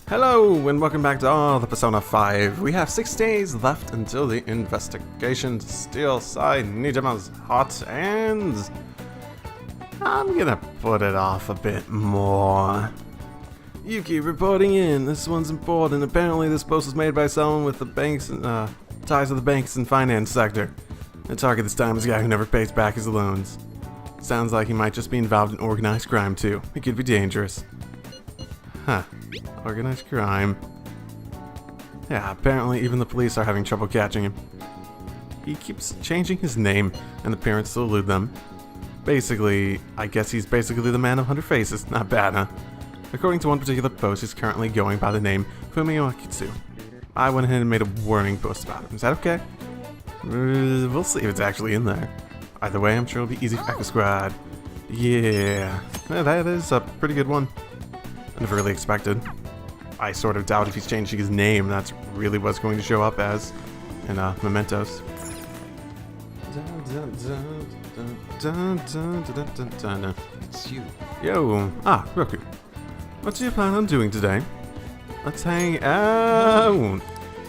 Hello, and welcome back to the Persona 5. We have 6 days left until the investigation to steal Sai Nijima's heart, and I'm gonna put it off a bit more. Yuki reporting in. This one's important. Apparently this post was made by someone with the banks and ties to the banks and finance sector. The target this time is a guy who never pays back his loans. Sounds like he might just be involved in organized crime too. It could be dangerous. Huh. Organized crime. Yeah, apparently even the police are having trouble catching him. He keeps changing his name and the parents still elude them. Basically, I guess he's basically the man of 100 faces. Not bad, huh? According to one particular post, he's currently going by the name Hifumi Akitsu. I went ahead and made a warning post about him. Is that okay? We'll see if it's actually in there. Either way, I'm sure it'll be easy for Echo Squad. Yeah, that is a pretty good one. I never really expected. I sort of doubt if he's changing his name, that's really what's going to show up as in Mementos. It's you. Yo, Roku. What do you plan on doing today? Let's hang out.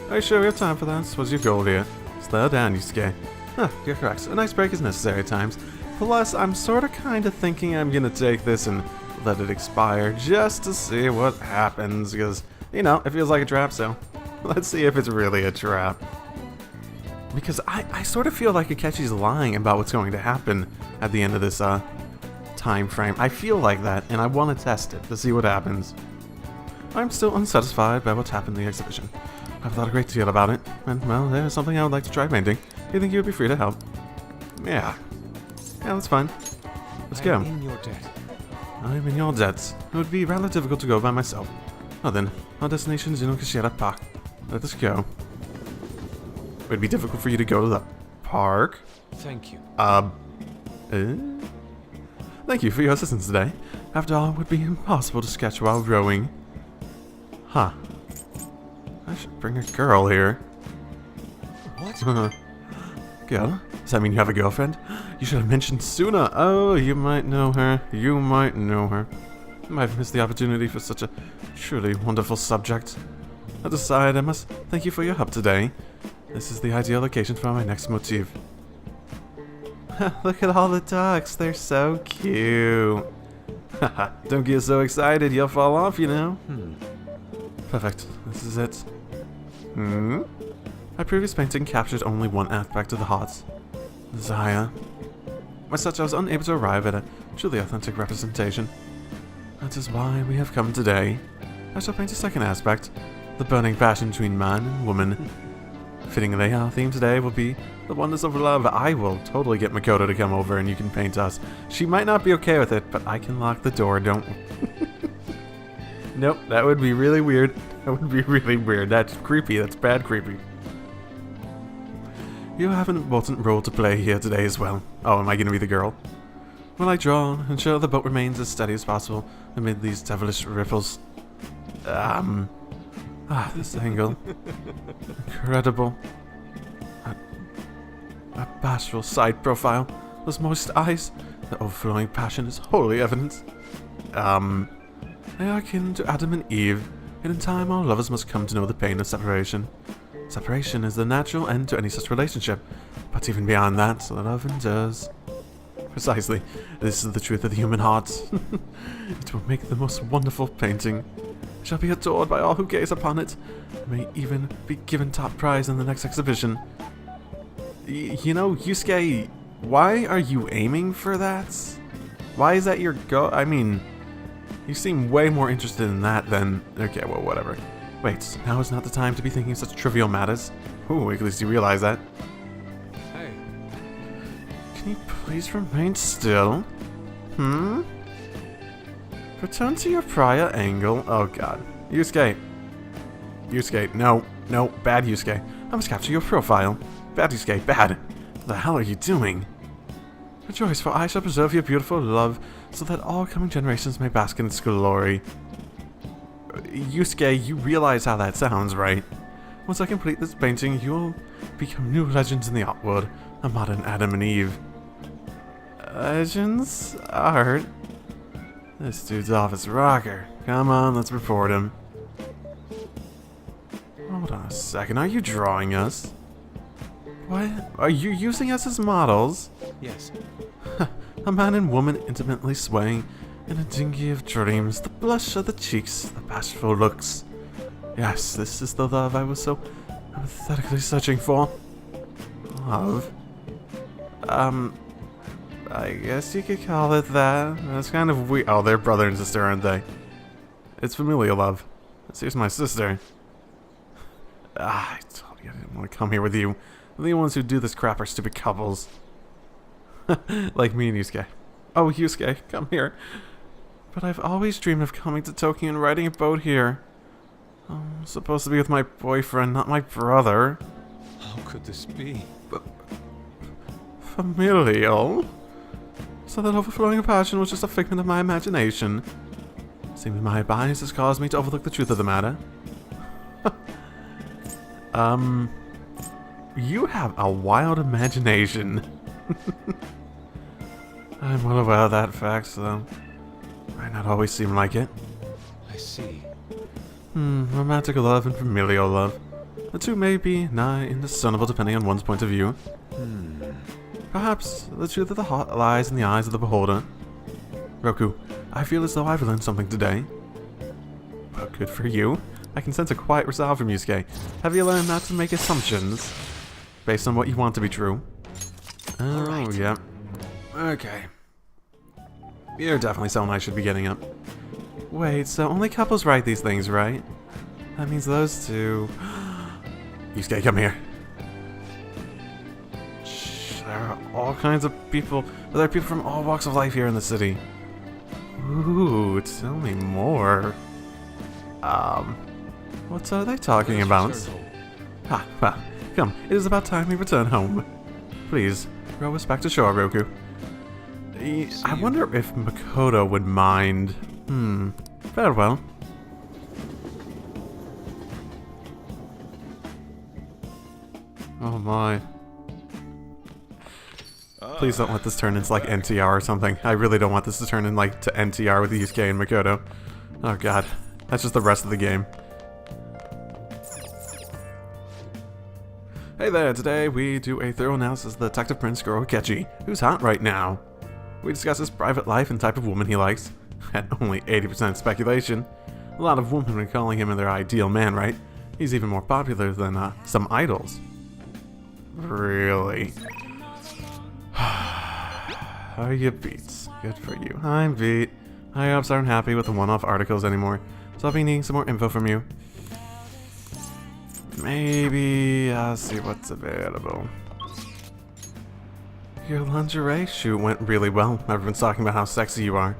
Are you sure we have time for that? What's your goal here? Slow down, Yusuke. Huh, you're correct. A nice break is necessary at times. Plus, I'm sorta kinda thinking I'm gonna take this and let it expire just to see what happens, because, you know, it feels like a trap, so let's see if it's really a trap. Because I sort of feel like Akechi's lying about what's going to happen at the end of this time frame. I feel like that, and I want to test it to see what happens. I'm still unsatisfied by what's happened in the exhibition. I've thought a great deal about it, and, well, there's something I would like to try painting. Do you think you would be free to help? Yeah, that's fine. Let's go. I'm in your debt. I'm in your debts. It would be rather difficult to go by myself. Well then, our destination is Inokashira Park. Let us go. It would be difficult for you to go to the park? Thank you. Thank you for your assistance today. After all, it would be impossible to sketch while rowing. Huh. I should bring a girl here. What? Girl? Does that mean you have a girlfriend? You should have mentioned sooner. Oh, you might know her. You might know her. I might have missed the opportunity for such a truly wonderful subject. That aside, I must thank you for your help today. This is the ideal location for my next motif. Look at all the ducks. They're so cute. Haha, don't get so excited. You'll fall off, you know. Perfect. This is it. My previous painting captured only one aspect of the hearts. Desire. As such, I was unable to arrive at a truly authentic representation. That is why we have come today. I shall paint a second aspect, the burning passion between man and woman. Fittingly, our theme today will be the wonders of love. I will totally get Makoto to come over and you can paint us. She might not be okay with it, but I can lock the door, don't... Nope, that would be really weird. That would be really weird. That's creepy. That's bad creepy. You have an important role to play here today as well. Oh, am I going to be the girl? While I draw, ensure the boat remains as steady as possible amid these devilish ripples. This angle. Incredible. A bashful side profile. Those moist eyes. The overflowing passion is wholly evident. They are akin to Adam and Eve, and in time all lovers must come to know the pain of separation. Separation is the natural end to any such relationship, but even beyond that, love endures. Precisely, this is the truth of the human heart. It will make the most wonderful painting. It shall be adored by all who gaze upon it, and may even be given top prize in the next exhibition. You know, Yusuke, why are you aiming for that? Why is that your goal? I mean, you seem way more interested in that than... Okay, well, whatever. Wait, now is not the time to be thinking of such trivial matters. Ooh, at least you realize that. Hey. Can you please remain still? Return to your prior angle. Oh god. Yusuke. Yusuke, no. No, bad Yusuke. I must capture your profile. Bad Yusuke, bad. What the hell are you doing? Rejoice, for I shall preserve your beautiful love, so that all coming generations may bask in its glory. Yusuke, you realize how that sounds, right? Once I complete this painting, you will become new legends in the art world, a modern Adam and Eve. Legends? Art? This dude's off his rocker. Come on, let's report him. Hold on a second, are you drawing us? What? Are you using us as models? Yes. A man and woman intimately swaying in a dinghy of dreams, the blush of the cheeks, the bashful looks. Yes, this is the love I was so pathetically searching for. Love? I guess you could call it that. That's kind of weird. Oh, they're brother and sister, aren't they? It's familial love. Here's my sister. I told you I didn't want to come here with you. The only ones who do this crap are stupid couples. Like me and Yusuke. Oh, Yusuke, come here. But I've always dreamed of coming to Tokyo and riding a boat here. Oh, I'm supposed to be with my boyfriend, not my brother. How could this be? Familial? So that overflowing of passion was just a figment of my imagination. Seems my bias has caused me to overlook the truth of the matter. You have a wild imagination. I'm well aware of that fact, though. Might not always seem like it. I see. Romantic love and familial love. The two may be nigh indiscernible depending on one's point of view. Perhaps the truth of the heart lies in the eyes of the beholder. Roku, I feel as though I've learned something today. Well, good for you. I can sense a quiet resolve from Yusuke. Have you learned not to make assumptions based on what you want to be true? Oh, right. Yeah. Okay. You're definitely someone I should be getting up. Wait, so only couples write these things, right? That means those two... Yusuke, come here. Shh, there are all kinds of people... There are people from all walks of life here in the city. Ooh, tell me more. What are they talking about? Well, come, it is about time we return home. Please, row us back to shore, Roku. I wonder if Makoto would mind. Farewell. Oh my. Please don't let this turn into like NTR or something. I really don't want this to turn in like to NTR with Yusuke and Makoto. Oh god. That's just the rest of the game. Hey there, today we do a thorough analysis of the Detective Prince Gorokechi, who's hot right now. We discuss his private life and type of woman he likes. At only 80% speculation. A lot of women are calling him their ideal man, right? He's even more popular than some idols. Really? Are you beat? Good for you. I'm beat. High-ups aren't happy with the one-off articles anymore, so I'll be needing some more info from you. Maybe I'll see what's available. Your lingerie shoot went really well. Everyone's talking about how sexy you are.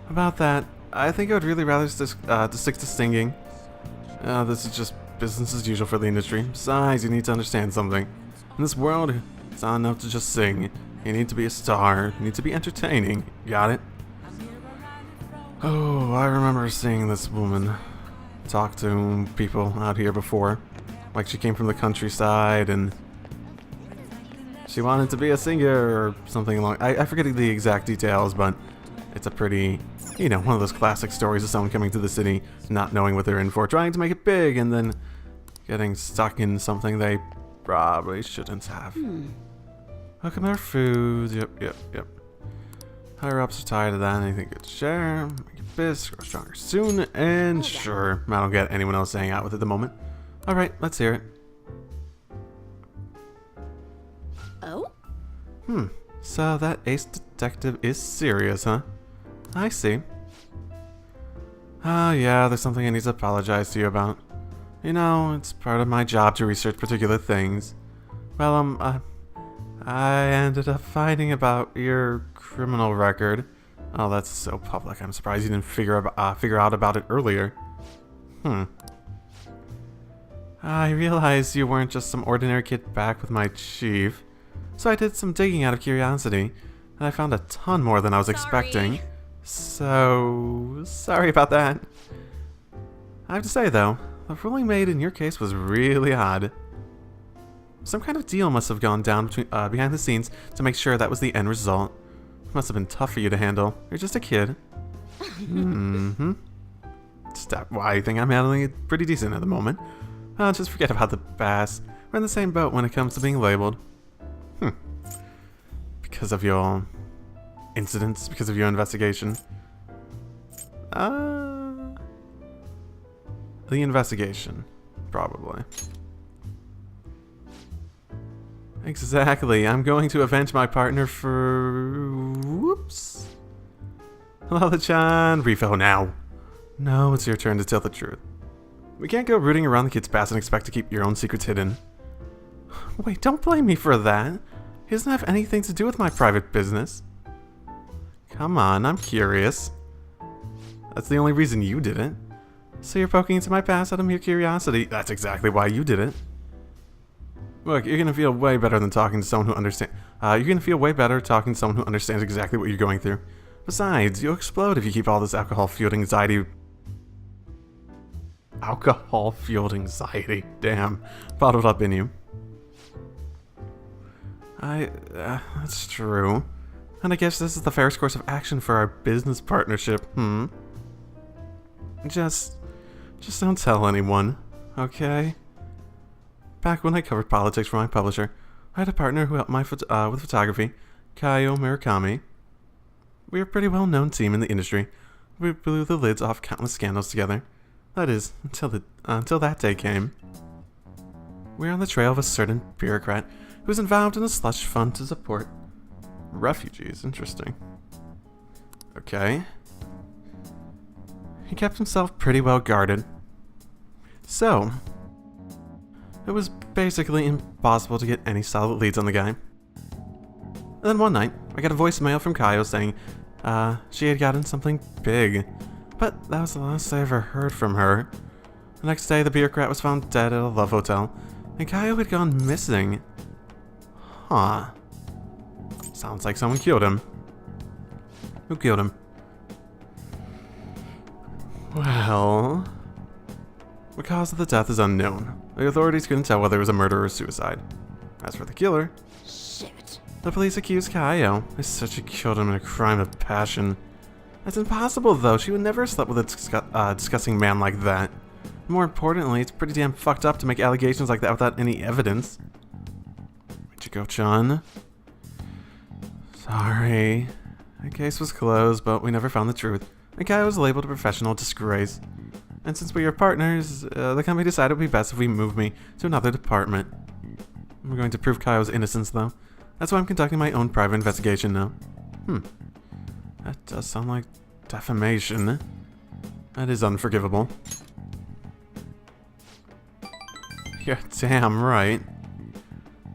About that, I think I would really rather stick to singing. This is just business as usual for the industry. Besides, you need to understand something. In this world, it's not enough to just sing. You need to be a star. You need to be entertaining. Got it? Oh, I remember seeing this woman talk to people out here before. Like she came from the countryside and she wanted to be a singer or something along. I forget the exact details, but it's a pretty, you know, one of those classic stories of someone coming to the city, not knowing what they're in for, trying to make it big, and then getting stuck in something they probably shouldn't have. Welcome our food. Yep. Higher ups are tired of that. Anything good to share? Make it best, grow stronger soon, and sure, I don't get anyone else to hang out with at the moment. Alright, let's hear it. Oh? So that ace detective is serious, huh? I see. Oh yeah, there's something I need to apologize to you about. You know, it's part of my job to research particular things. Well, I ended up finding about your criminal record. Oh, that's so public. I'm surprised you didn't figure out about it earlier. I realized you weren't just some ordinary kid back with my chief. So I did some digging out of curiosity, and I found a ton more than I was expecting. So, sorry about that. I have to say though, the ruling made in your case was really odd. Some kind of deal must have gone down between, behind the scenes to make sure that was the end result. Must have been tough for you to handle. You're just a kid. Mm-hmm. Stop. Why, I think I'm handling it pretty decent at the moment. Just forget about the past. We're in the same boat when it comes to being labeled. Because of your incidents, because of your investigation. The investigation, probably. Exactly. I'm going to avenge my partner for... Whoops. Lala-chan, refill now. No, it's your turn to tell the truth. We can't go rooting around the kid's past and expect to keep your own secrets hidden. Wait, don't blame me for that. He doesn't have anything to do with my private business. Come on, I'm curious. That's the only reason you did it. So you're poking into my past out of mere curiosity. That's exactly why you did it. Look, you're gonna feel way better than talking to someone who understands. You're gonna feel way better talking to someone who understands exactly what you're going through. Besides, you'll explode if you keep all this alcohol-fueled anxiety. Alcohol-fueled anxiety. Damn, bottled up in you. That's true. And I guess this is the fairest course of action for our business partnership. Just don't tell anyone, okay? Back when I covered politics for my publisher, I had a partner who helped me with photography, Kaio Murakami. We were a pretty well-known team in the industry. We blew the lids off countless scandals together. That is, until that day came. We were on the trail of a certain bureaucrat who was involved in a slush fund to support refugees. Interesting. Okay. He kept himself pretty well guarded. So, it was basically impossible to get any solid leads on the guy. And then one night, I got a voicemail from Kaio saying she had gotten something big. But that was the last I ever heard from her. The next day, the bureaucrat was found dead at a love hotel, and Kaio had gone missing. Huh. Sounds like someone killed him. Who killed him? Well... the cause of the death is unknown. The authorities couldn't tell whether it was a murder or suicide. As for the killer... Shit. the police accused Kaio. They said she killed him in a crime of passion. That's impossible, though. She would never have slept with a disgusting man like that. More importantly, it's pretty damn fucked up to make allegations like that without any evidence. Michiko-chan. Sorry. The case was closed, but we never found the truth. And Kaio was labeled a professional disgrace. And since we are partners, the company decided it would be best if we move me to another department. I'm going to prove Kaio's innocence, though. That's why I'm conducting my own private investigation now. That does sound like defamation. That is unforgivable. You're damn right.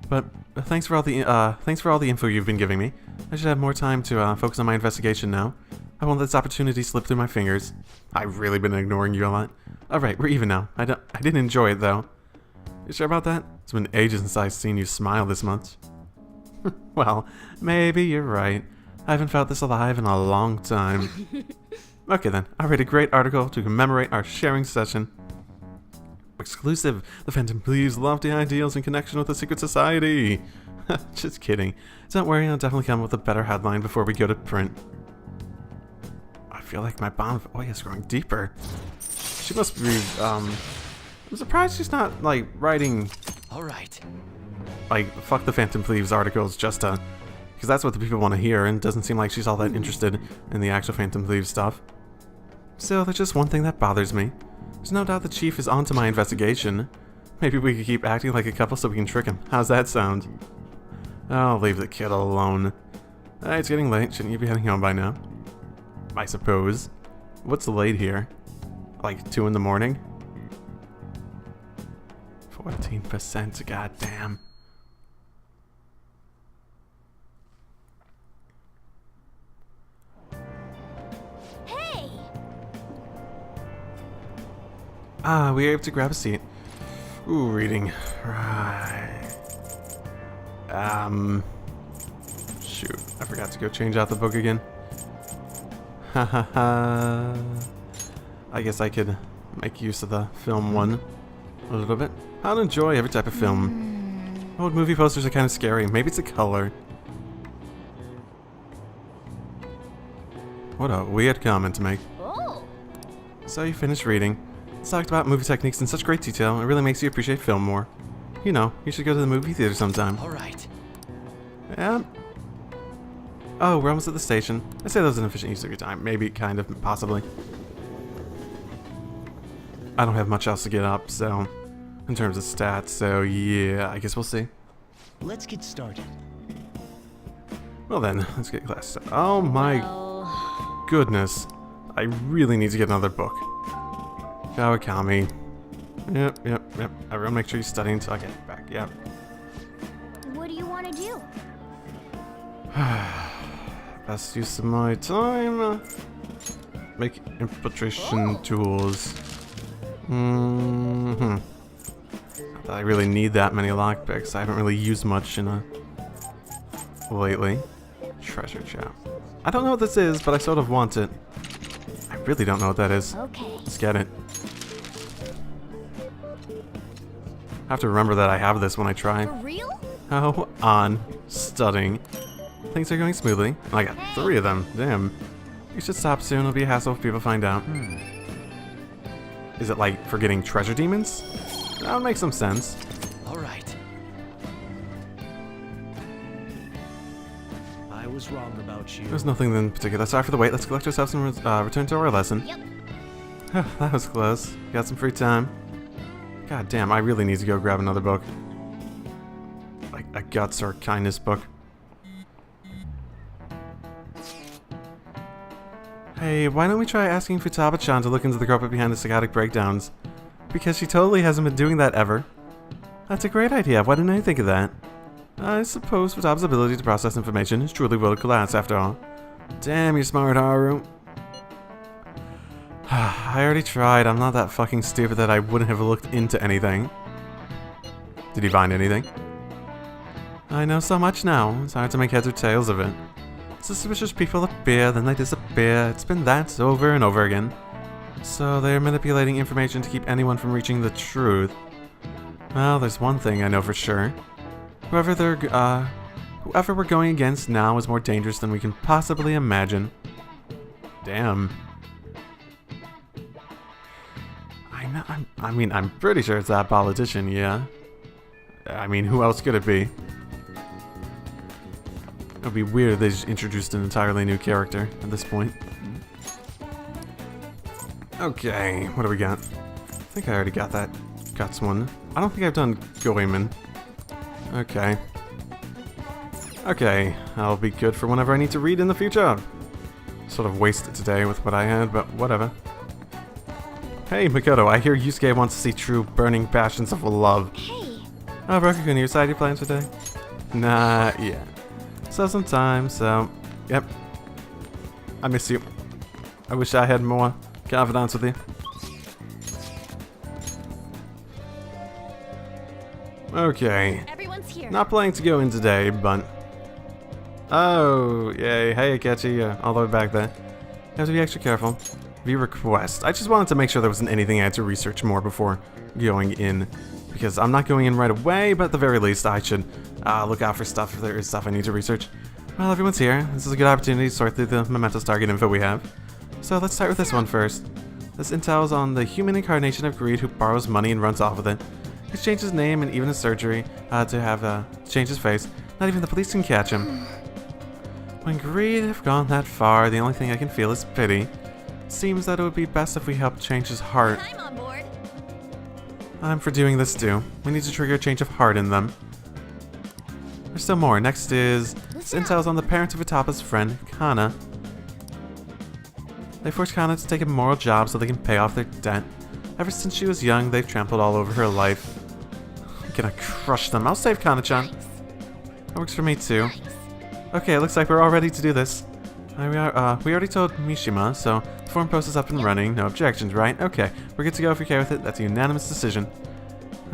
But thanks for all the info you've been giving me. I should have more time to focus on my investigation now. I won't let this opportunity slip through my fingers. I've really been ignoring you a lot. Alright, we're even now. I didn't enjoy it, though. You sure about that? It's been ages since I've seen you smile this much. Well, maybe you're right. I haven't felt this alive in a long time. Okay then, I read a great article to commemorate our sharing session. Exclusive, the Phantom believes lofty ideals in connection with the secret society. Just kidding. Don't worry, I'll definitely come up with a better headline before we go to print. I feel like my bond with Ohya is growing deeper. She must be, I'm surprised she's not, like, writing... Alright. Like, fuck the Phantom Thieves articles just to... because that's what the people want to hear, and it doesn't seem like she's all that interested in the actual Phantom Thieves stuff. Still, there's just one thing that bothers me. There's no doubt the chief is onto my investigation. Maybe we could keep acting like a couple so we can trick him. How's that sound? I'll leave the kid alone. It's getting late. Shouldn't you be heading home by now? I suppose. What's late here? Like 2 in the morning? 14%, goddamn. Hey! We are able to grab a seat. Ooh, reading. Right. Shoot. I forgot to go change out the book again. Hahaha. I guess I could make use of the film one a little bit. I don't enjoy every type of film. Old movie posters are kind of scary. Maybe it's a color. What a weird comment to make. Oh. So you finished reading. It's talked about movie techniques in such great detail. It really makes you appreciate film more. You know, you should go to the movie theater sometime. All right. Yeah. Oh, we're almost at the station. I say that was an efficient use of your time. Maybe, kind of, possibly. I don't have much else to get up, so... in terms of stats, so yeah, I guess we'll see. Let's get started. Well then, let's get class started. Oh my goodness. I really need to get another book. Kawakami. Yep. Everyone make sure you're studying until I get back, yep. What do you want to do? Best use of my time. Make infiltration tools. Not that I really need that many lockpicks. I haven't really used much in lately. Treasure chest. I don't know what this is, but I sort of want it. I really don't know what that is. Okay. Let's get it. I have to remember that I have this when I try. For real? Oh, on studying. Things are going smoothly. I got 3 of them. Damn. You should stop soon. It'll be a hassle if people find out. Is it like for getting treasure demons? That would make some sense. All right. I was wrong about you. There's nothing in particular. Sorry for the wait. Let's collect ourselves and return to our lesson. Yep. That was close. Got some free time. God damn, I really need to go grab another book. Like a guts or kindness book. Hey, why don't we try asking Futaba-chan to look into the culprit behind the psychotic breakdowns? Because she totally hasn't been doing that ever. That's a great idea. Why didn't I think of that? I suppose Futaba's ability to process information is truly world class after all. Damn, you're smart, Haru. I already tried. I'm not that fucking stupid that I wouldn't have looked into anything. Did he find anything? I know so much now. It's hard to make heads or tails of it. Suspicious people appear, then they disappear. It's been that over and over again. So they're manipulating information to keep anyone from reaching the truth. Well, there's one thing I know for sure. Whoever we're going against now is more dangerous than we can possibly imagine. Damn. I'm pretty sure it's that politician, yeah. I mean, who else could it be? It would be weird if they just introduced an entirely new character at this point. Okay, what do we got? I think I already got that guts one. I don't think I've done Goemon. Okay. Okay, I'll be good for whenever I need to read in the future. Sort of wasted today with what I had, but whatever. Hey, Makoto, I hear Yusuke wants to see true burning passions of love. Hey. Oh, Rokugun, you decided your plans for today? Nah, yeah. So sometime, so... Yep. I miss you. I wish I had more confidence with you. Okay. Everyone's here. Not planning to go in today, but... Oh, yay. Hey, Akechi, all the way back there. You have to be extra careful. View request. I just wanted to make sure there wasn't anything I had to research more before going in. Because I'm not going in right away, but at the very least I should look out for stuff if there is stuff I need to research. Well, everyone's here. This is a good opportunity to sort through the momentous target info we have. So let's start with this one first. This intel is on the human incarnation of greed who borrows money and runs off with it. He's changed his name and even his surgery to have change his face. Not even the police can catch him. When greed have gone that far, the only thing I can feel is pity. It seems that it would be best if we helped change his heart. I'm on board. I'm for doing this too. We need to trigger a change of heart in them. There's still more. Next is... This intel is on the parents of Itapa's friend, Kana. They forced Kana to take a moral job so they can pay off their debt. Ever since she was young, they've trampled all over her life. I'm gonna crush them. I'll save Kana-chan. That works for me too. Okay, it looks like we're all ready to do this. We already told Mishima, so the form post is up and running. No objections, right? Okay, we're good to go if you're okay with it. That's a unanimous decision.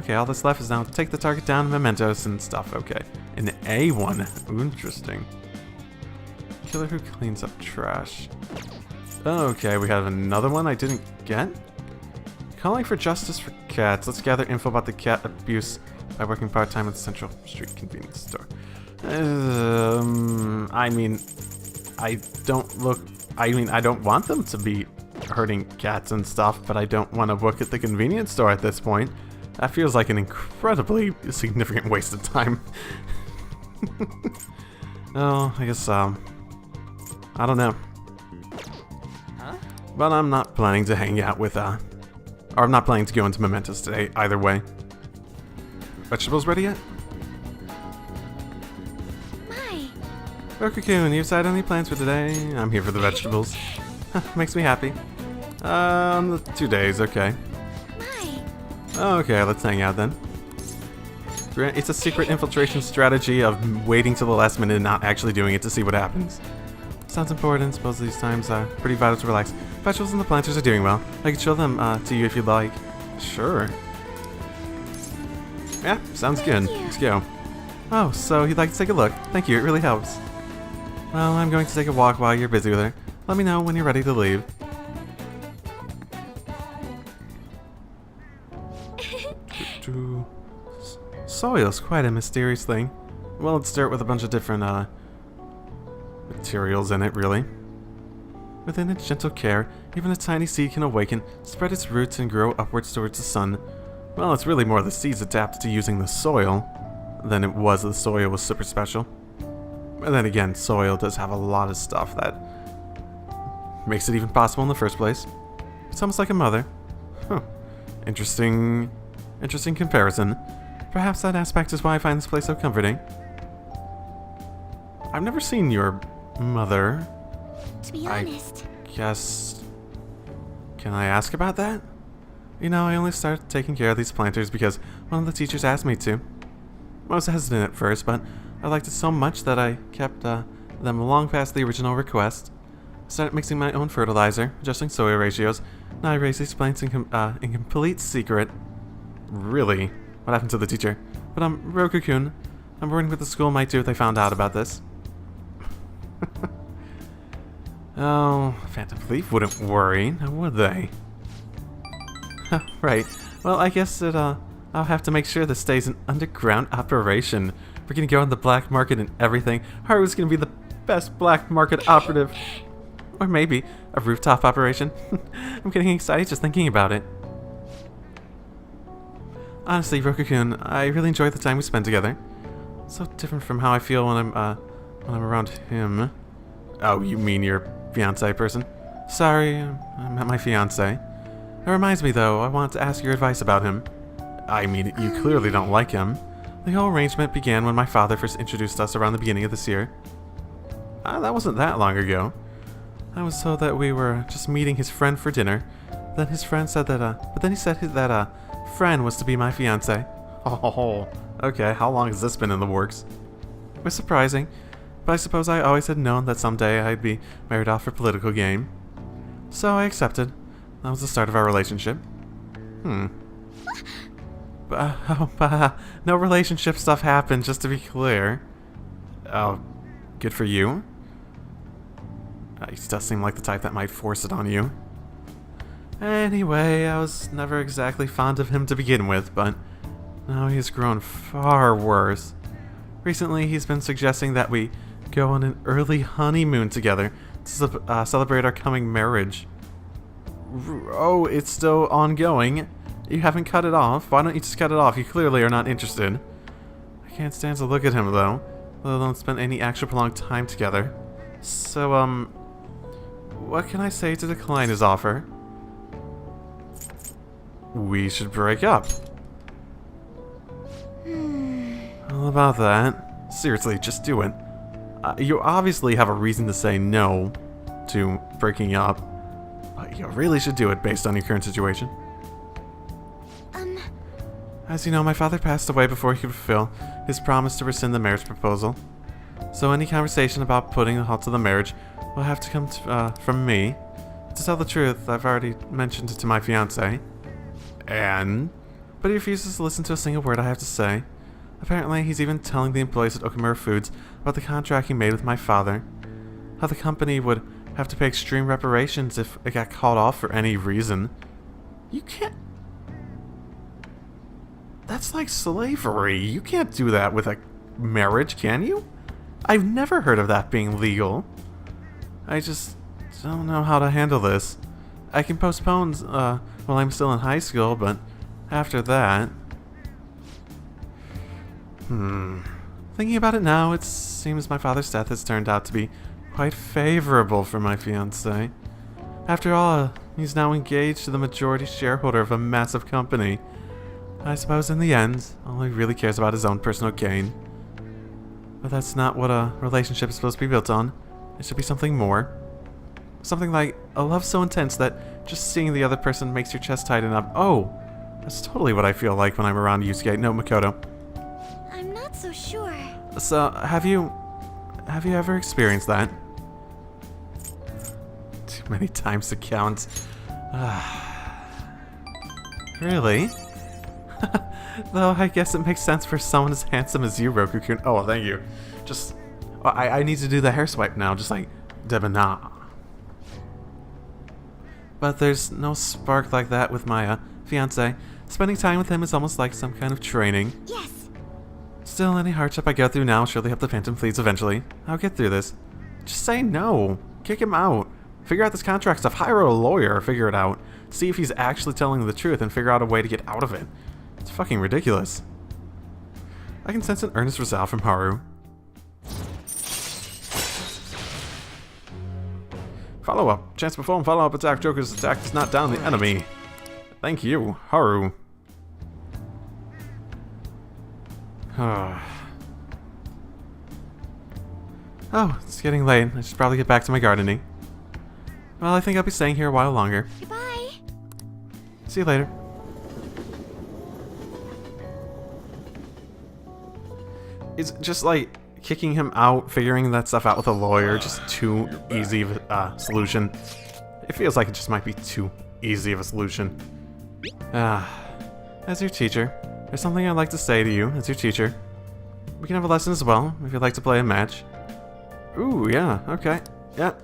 Okay, all that's left is now to take the target down, mementos and stuff. Okay, an A1. Interesting. Killer who cleans up trash. Okay, we have another one I didn't get. Calling for justice for cats. Let's gather info about the cat abuse by working part-time at the Central Street convenience store. I mean, I don't look I mean, I don't want them to be hurting cats and stuff, but I don't want to work at the convenience store at this point. That feels like an incredibly significant waste of time. Oh, I guess, I don't know. Huh? But I'm not planning to hang out with, or I'm not planning to go into Mementos today, either way. Vegetables ready yet? My. Roku-kun, you decided any plans for today? I'm here for the vegetables. Makes me happy. The 2 days, okay. My. Okay, let's hang out then. It's a secret infiltration strategy of waiting till the last minute and not actually doing it to see what happens. Sounds important. Suppose these times are pretty vital to relax. Vegetables and the planters are doing well. I can show them to you if you'd like. Sure. Yeah, sounds good. Let's go. Oh, so you'd like to take a look? Thank you, it really helps. Well, I'm going to take a walk while you're busy with her. Let me know when you're ready to leave. Soil's quite a mysterious thing. Well, it's dirt with a bunch of different, materials in it, really. Within its gentle care, even a tiny seed can awaken, spread its roots, and grow upwards towards the sun. Well, it's really more the seeds adapted to using the soil than it was the soil was super special. And then again, soil does have a lot of stuff that makes it even possible in the first place. It's almost like a mother. Huh. Interesting comparison. Perhaps that aspect is why I find this place so comforting. I've never seen your mother. To be honest. Guess... Can I ask about that? You know, I only started taking care of these planters because one of the teachers asked me to. I was hesitant at first, but I liked it so much that I kept them long past the original request. I started mixing my own fertilizer, adjusting soil ratios. Now I raise these plants in complete secret. Really? What happened to the teacher? But Roku-kun, I'm worried what the school might do if they found out about this. Oh, Phantom Thief wouldn't worry, now would they? Right. Well, I guess that, I'll have to make sure this stays an underground operation. We're gonna go on the black market and everything. Haru's gonna be the best black market operative. Or maybe a rooftop operation. I'm getting excited just thinking about it. Honestly, Roku-kun, I really enjoyed the time we spent together. So different from how I feel when I'm around him. Oh, you mean your fiancé person? Sorry, I'm not my fiancé. It reminds me though, I want to ask your advice about him. I mean, you clearly don't like him. The whole arrangement began when my father first introduced us around the beginning of this year. That wasn't that long ago. I was told that we were just meeting his friend for dinner. Then his friend said that, but then he said that, friend was to be my fiancé. Oh, okay, how long has this been in the works? It was surprising, but I suppose I always had known that someday I'd be married off for political gain. So I accepted. That was the start of our relationship. But no relationship stuff happened, just to be clear. Oh, good for you. He does seem like the type that might force it on you. Anyway, I was never exactly fond of him to begin with, but now he's grown far worse. Recently, he's been suggesting that we go on an early honeymoon together to celebrate our coming marriage. Oh, it's still ongoing? You haven't cut it off? Why don't you just cut it off? You clearly are not interested. I can't stand to look at him, though, let alone spend any actual prolonged time together. So, what can I say to decline his offer? We should break up. All about that. Seriously, just do it. You obviously have a reason to say no to breaking up, but you really should do it based on your current situation. As you know, my father passed away before he could fulfill his promise to rescind the marriage proposal. So any conversation about putting a halt to the marriage will have to come from me. To tell the truth, I've already mentioned it to my fiancé. But he refuses to listen to a single word I have to say. Apparently, he's even telling the employees at Okamura Foods about the contract he made with my father. How the company would have to pay extreme reparations if it got called off for any reason. You can't... That's like slavery. You can't do that with a marriage, can you? I've never heard of that being legal. I just don't know how to handle this. I can postpone while I'm still in high school, but after that... Thinking about it now, it seems my father's death has turned out to be quite favorable for my fiancé. After all, he's now engaged to the majority shareholder of a massive company. I suppose in the end, all he really cares about is his own personal gain. But that's not what a relationship is supposed to be built on. It should be something more. Something like a love so intense that just seeing the other person makes your chest tighten up. Oh, that's totally what I feel like when I'm around Yusuke. No, Makoto. I'm not so sure. So, have you ever experienced that? Too many times to count. Really? Though I guess it makes sense for someone as handsome as you, Roku-kun. Oh, well, thank you. Just, I need to do the hair swipe now, just like Debana. But there's no spark like that with my fiancé. Spending time with him is almost like some kind of training. Yes. Still, any hardship I go through now will surely help the Phantom flees eventually. I'll get through this. Just say no. Kick him out. Figure out this contract stuff. Hire a lawyer. Figure it out. See if he's actually telling the truth and figure out a way to get out of it. It's fucking ridiculous. I can sense an earnest resolve from Haru. Follow-up. Chance to perform follow-up attack. Joker's attack does not down the enemy. Thank you, Haru. Oh, it's getting late. I should probably get back to my gardening. Well, I think I'll be staying here a while longer. Goodbye. See you later. It's just like kicking him out, figuring that stuff out with a lawyer, just too easy of a solution. It feels like it just might be too easy of a solution. As your teacher, there's something I'd like to say to you as your teacher. We can have a lesson as well, if you'd like to play a match. Ooh, yeah, okay. Yep.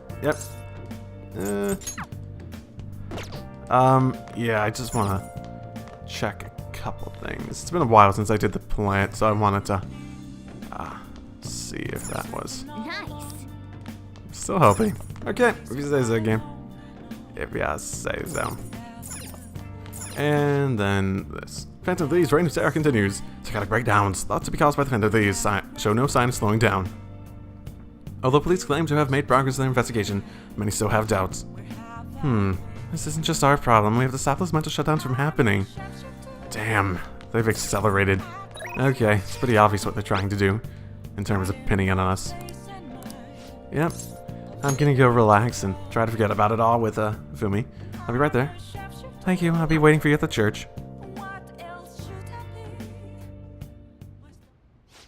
Yeah, I just want to check a couple things. It's been a while since I did the plant, so I wanted to see if that was... Nice. Still healthy. Okay, if you say so, game. If you say so. And then this. Phantom Thieves' reign of terror continues. Psychotic breakdowns, thought to be caused by the Phantom Thieves, show no sign of slowing down. Although police claim to have made progress in their investigation, many still have doubts. This isn't just our problem. We have to stop those mental shutdowns from happening. Damn, they've accelerated. Okay, it's pretty obvious what they're trying to do in terms of pinning it on us. Yep, I'm gonna go relax and try to forget about it all with Hifumi. I'll be right there. Thank you. I'll be waiting for you at the church.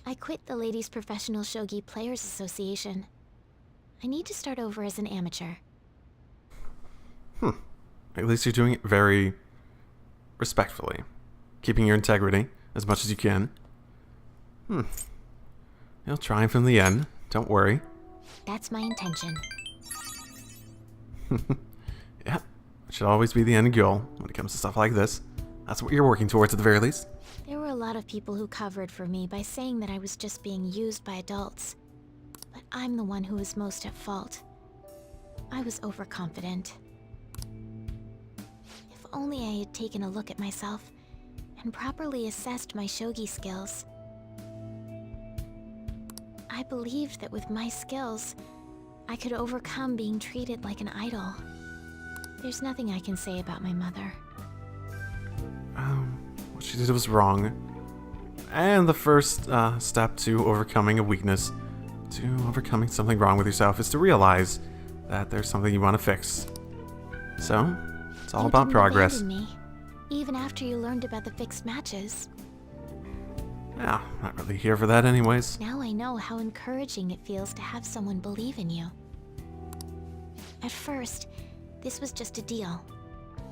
I quit the Ladies Professional Shogi Players Association. I need to start over as an amateur. At least you're doing it very respectfully. Keeping your integrity as much as you can. You'll triumph in the end. Don't worry. That's my intention. Yeah, it should always be the end goal when it comes to stuff like this. That's what you're working towards at the very least. There were a lot of people who covered for me by saying that I was just being used by adults. But I'm the one who was most at fault. I was overconfident. If only I had taken a look at myself and properly assessed my shogi skills. I believed that with my skills, I could overcome being treated like an idol. There's nothing I can say about my mother. What she did was wrong. And the first step to overcoming a weakness, to overcoming something wrong with yourself, is to realize that there's something you want to fix. So, it's all about progress. You didn't abandon me, even after you learned about the fixed matches. Yeah, not really here for that anyways. Now I know how encouraging it feels to have someone believe in you. At first, this was just a deal.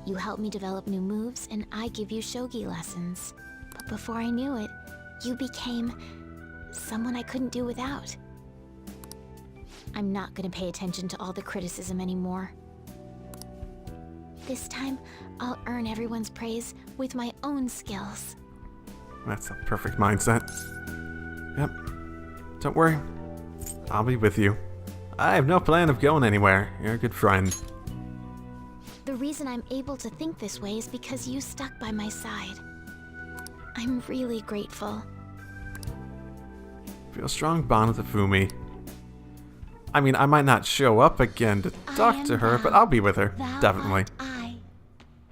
You help me develop new moves, and I give you shogi lessons. But before I knew it, you became someone I couldn't do without. I'm not gonna pay attention to all the criticism anymore. This time, I'll earn everyone's praise with my own skills. That's a perfect mindset. Yep. Don't worry. I'll be with you. I have no plan of going anywhere. You're a good friend. The reason I'm able to think this way is because you stuck by my side. I'm really grateful. Feel a strong bond with Hifumi. I mean, I might not show up again to talk to her, but I'll be with her. Thou Definitely. art I.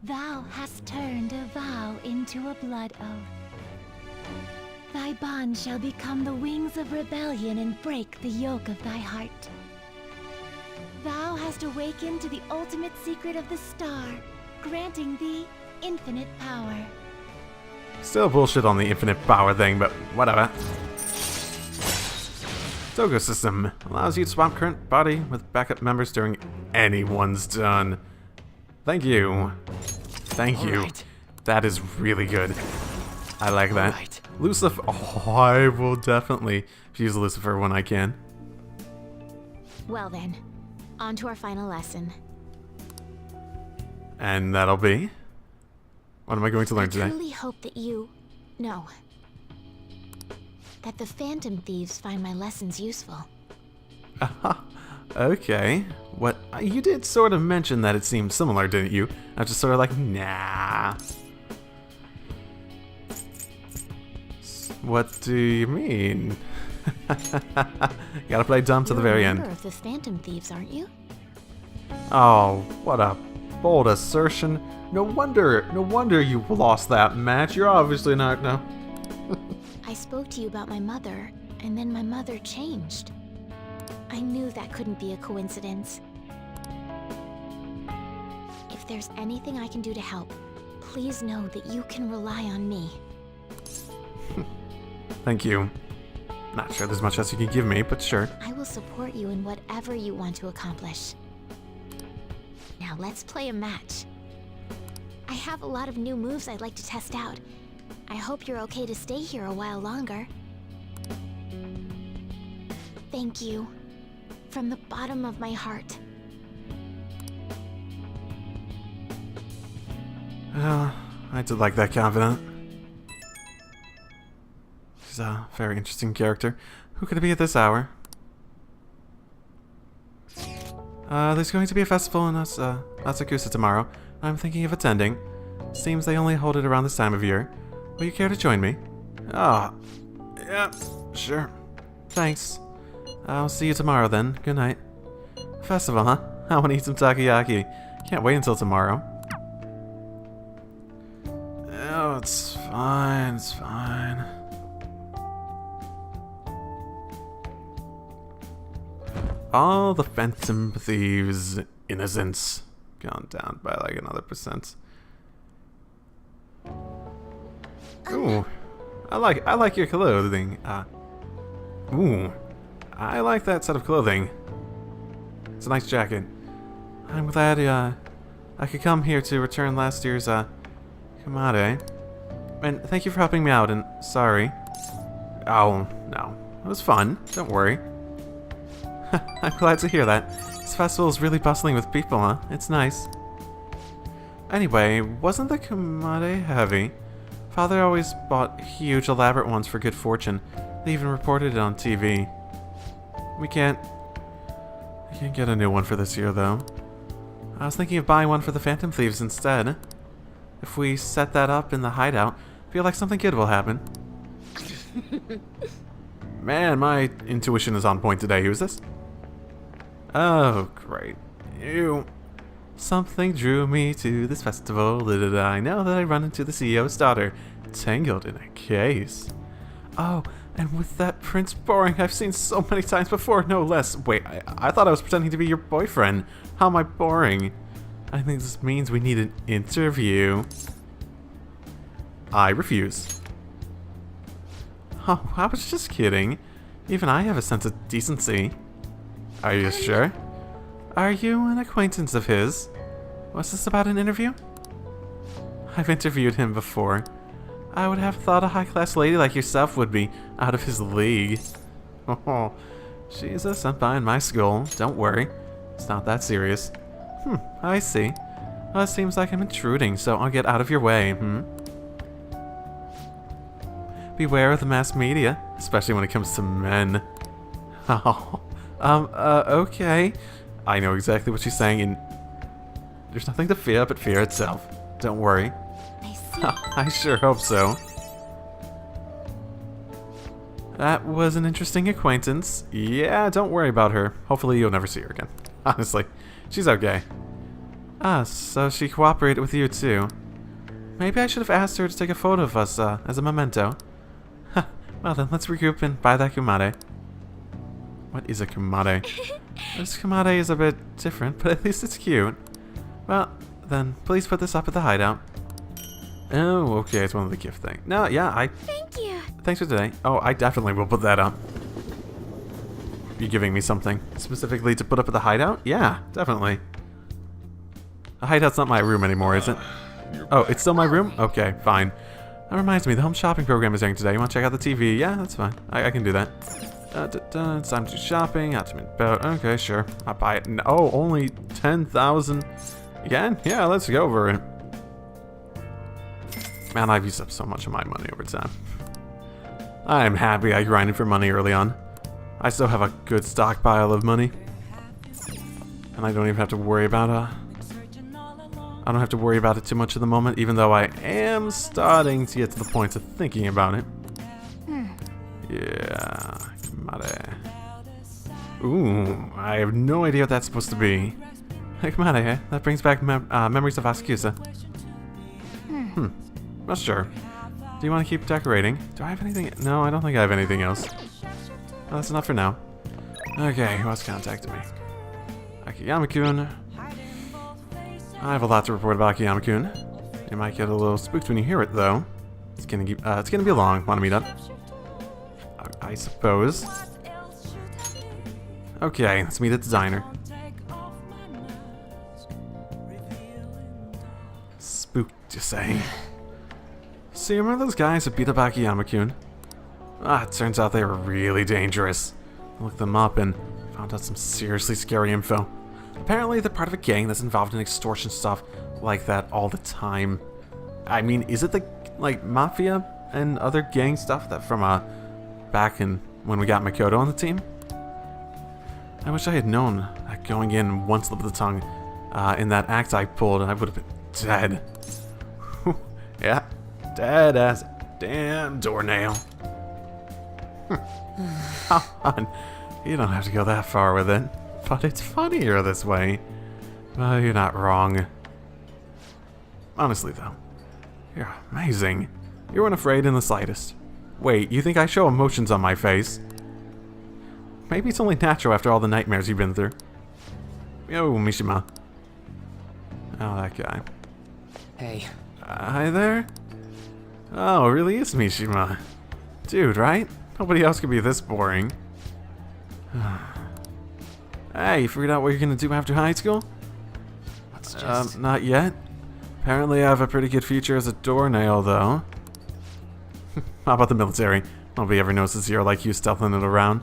Thou hast turned a vow into a blood oath. Thy bond shall become the wings of rebellion and break the yoke of thy heart. Thou hast awakened to the ultimate secret of the star, granting thee infinite power. Still bullshit on the infinite power thing, but whatever. Togo system allows you to swap current body with backup members during anyone's turn. Thank you. Thank you. Alright. That is really good. I like that. Alright. Lucifer. Oh, I will definitely use Lucifer when I can. Well then, on to our final lesson. And that'll be? What am I going to learn I today? truly hope that that the Phantom Thieves find my lessons useful. Okay. What? You did sort of mention that it seemed similar, didn't you? I was just sort of like, nah. What do you mean? Gotta play dumb to the very You're a end. member of the Phantom Thieves, aren't you? Oh, what a bold assertion. No wonder you lost that match. You're obviously not, no. I spoke to you about my mother, and then my mother changed. I knew that couldn't be a coincidence. If there's anything I can do to help, please know that you can rely on me. Thank you. Not sure there's much else you can give me, but sure. I will support you in whatever you want to accomplish. Now let's play a match. I have a lot of new moves I'd like to test out. I hope you're okay to stay here a while longer. Thank you. From the bottom of my heart. I did like that confidant. She's a very interesting character. Who could it be at this hour? There's going to be a festival in Asakusa tomorrow. I'm thinking of attending. Seems they only hold it around this time of year. Will you care to join me? Ah, yeah, sure. Thanks. I'll see you tomorrow then. Good night. Festival, huh? I want to eat some takoyaki. Can't wait until tomorrow. Oh, it's fine, it's fine. All the Phantom Thieves' innocence gone down by like another %. Ooh, I like your clothing. Ooh, I like that set of clothing. It's a nice jacket. I'm glad I could come here to return last year's Kamade. And thank you for helping me out. And sorry. Oh no, it was fun. Don't worry. I'm glad to hear that. This festival is really bustling with people, huh? It's nice. Anyway, wasn't the Kamade heavy? Father always bought huge, elaborate ones for good fortune. They even reported it on TV. I can't get a new one for this year, though. I was thinking of buying one for the Phantom Thieves instead. If we set that up in the hideout, I feel like something good will happen. Man, my intuition is on point today. Who's this? Oh, great. You. Something drew me to this festival. Little did I know that I run into the CEO's daughter, tangled in a case. Oh, and with that Prince Boring I've seen so many times before, no less. Wait, I thought I was pretending to be your boyfriend. How am I boring? I think this means we need an interview. I refuse. Oh, I was just kidding. Even I have a sense of decency. Are you sure? Are you an acquaintance of his? Was this about an interview? I've interviewed him before. I would have thought a high-class lady like yourself would be out of his league. Oh, she's a senpai in my school. Don't worry. It's not that serious. I see. Well, it seems like I'm intruding, so I'll get out of your way, Beware of the mass media, especially when it comes to men. Oh, Okay. I know exactly what she's saying, and there's nothing to fear but fear itself. Don't worry. I see. I sure hope so. That was an interesting acquaintance. Yeah, don't worry about her. Hopefully you'll never see her again. Honestly, she's okay. Ah, so she cooperated with you too. Maybe I should have asked her to take a photo of us as a memento. Well then, let's regroup and buy that kumare. What is a kumare? This kumare is a bit different, but at least it's cute. Well, then, please put this up at the hideout. Oh, okay, it's one of the gift things. No, yeah, Thank you. Thanks for today. Oh, I definitely will put that up. You giving me something specifically to put up at the hideout? Yeah, definitely. The hideout's not my room anymore, is it? Oh, it's still my room? Okay, fine. That reminds me, the home shopping program is airing today. You want to check out the TV? Yeah, that's fine. I can do that. It's time to do shopping. Okay, sure. I'll buy it. Oh, only 10,000. Again? Yeah, let's go over it. Man, I've used up so much of my money over time. I'm happy I grinded for money early on. I still have a good stockpile of money. And I don't even have to worry about I don't have to worry about it too much at the moment, even though I am starting to get to the point of thinking about it. Yeah, kumare. Ooh, I have no idea what that's supposed to be. Hey, kumare, that brings back memories of Asakusa. Well, sure. Do you want to keep decorating? Do I have anything? No, I don't think I have anything else. Well, that's enough for now. Okay, who else contacted me? Akiyama-kun. I have a lot to report about Akiyama-kun. You might get a little spooked when you hear it, though. It's gonna be long. Want to meet up? I suppose. Okay, let's meet at the diner. Spooked, you say? See, remember those guys who beat up Akiyama-kun? It turns out they were really dangerous. I looked them up and found out some seriously scary info. Apparently, they're part of a gang that's involved in extortion stuff like that all the time. I mean, is it the, mafia and other gang stuff that from, back in when we got Makoto on the team? I wish I had known that going in one slip of the tongue in that act I pulled, I would have been dead. Yeah, dead as a damn doornail. Come on, you don't have to go that far with it. But it's funnier this way. Well, you're not wrong. Honestly, though, you're amazing. You weren't afraid in the slightest. Wait, you think I show emotions on my face? Maybe it's only natural after all the nightmares you've been through. Yo, Mishima. Oh, that guy. Hey. Hi there? Oh, it really is Mishima. Dude, right? Nobody else could be this boring. Hey, you figured out what you're gonna do after high school? It's just... Not yet. Apparently I have a pretty good future as a doornail, though. How about the military? Nobody ever notices you're like you stealthing it around.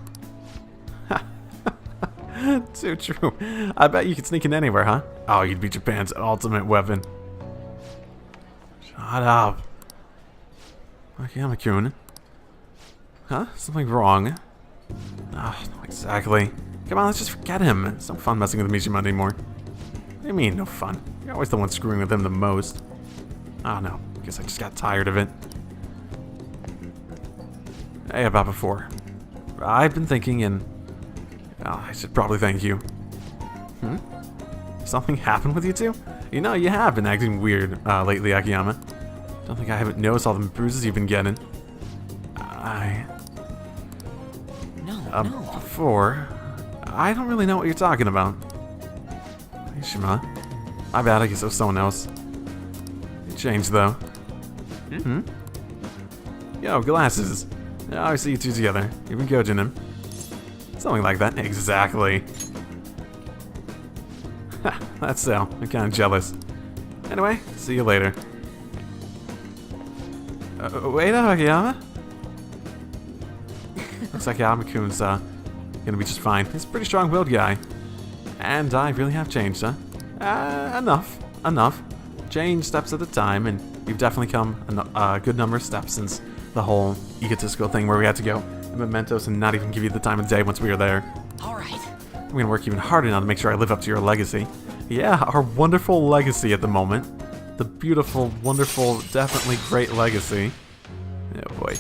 Too true. I bet you could sneak in anywhere, huh? Oh, you'd be Japan's ultimate weapon. Shut up. Akiyama-kun. Huh? Something wrong? Not exactly. Come on, let's just forget him. It's no fun messing with Mishima anymore. What do you mean, no fun? You're always the one screwing with him the most. Oh no, guess I just got tired of it. Hey, about before. I've been thinking and... I should probably thank you. Something happened with you two? You know, you have been acting weird lately, Akiyama. Don't think I haven't noticed all the bruises you've been getting. No. Before... I don't really know what you're talking about. Mishima. My bad, I guess it was someone else. You changed, though. Yo, glasses. I always see you two together. You've been coaching him. Something like that. Exactly. That's so. I'm kind of jealous. Anyway, see you later. Wait up, Akiyama. Looks like Akiyama-kun's gonna be just fine. He's a pretty strong-willed guy. And I really have changed, huh? Enough. Change steps at a time, and you've definitely come a good number of steps since the whole egotistical thing where we had to go in mementos and not even give you the time of day once we were there. Alright. I'm gonna work even harder now to make sure I live up to your legacy. Yeah, our wonderful legacy at the moment. The beautiful, wonderful, definitely great legacy. Oh boy.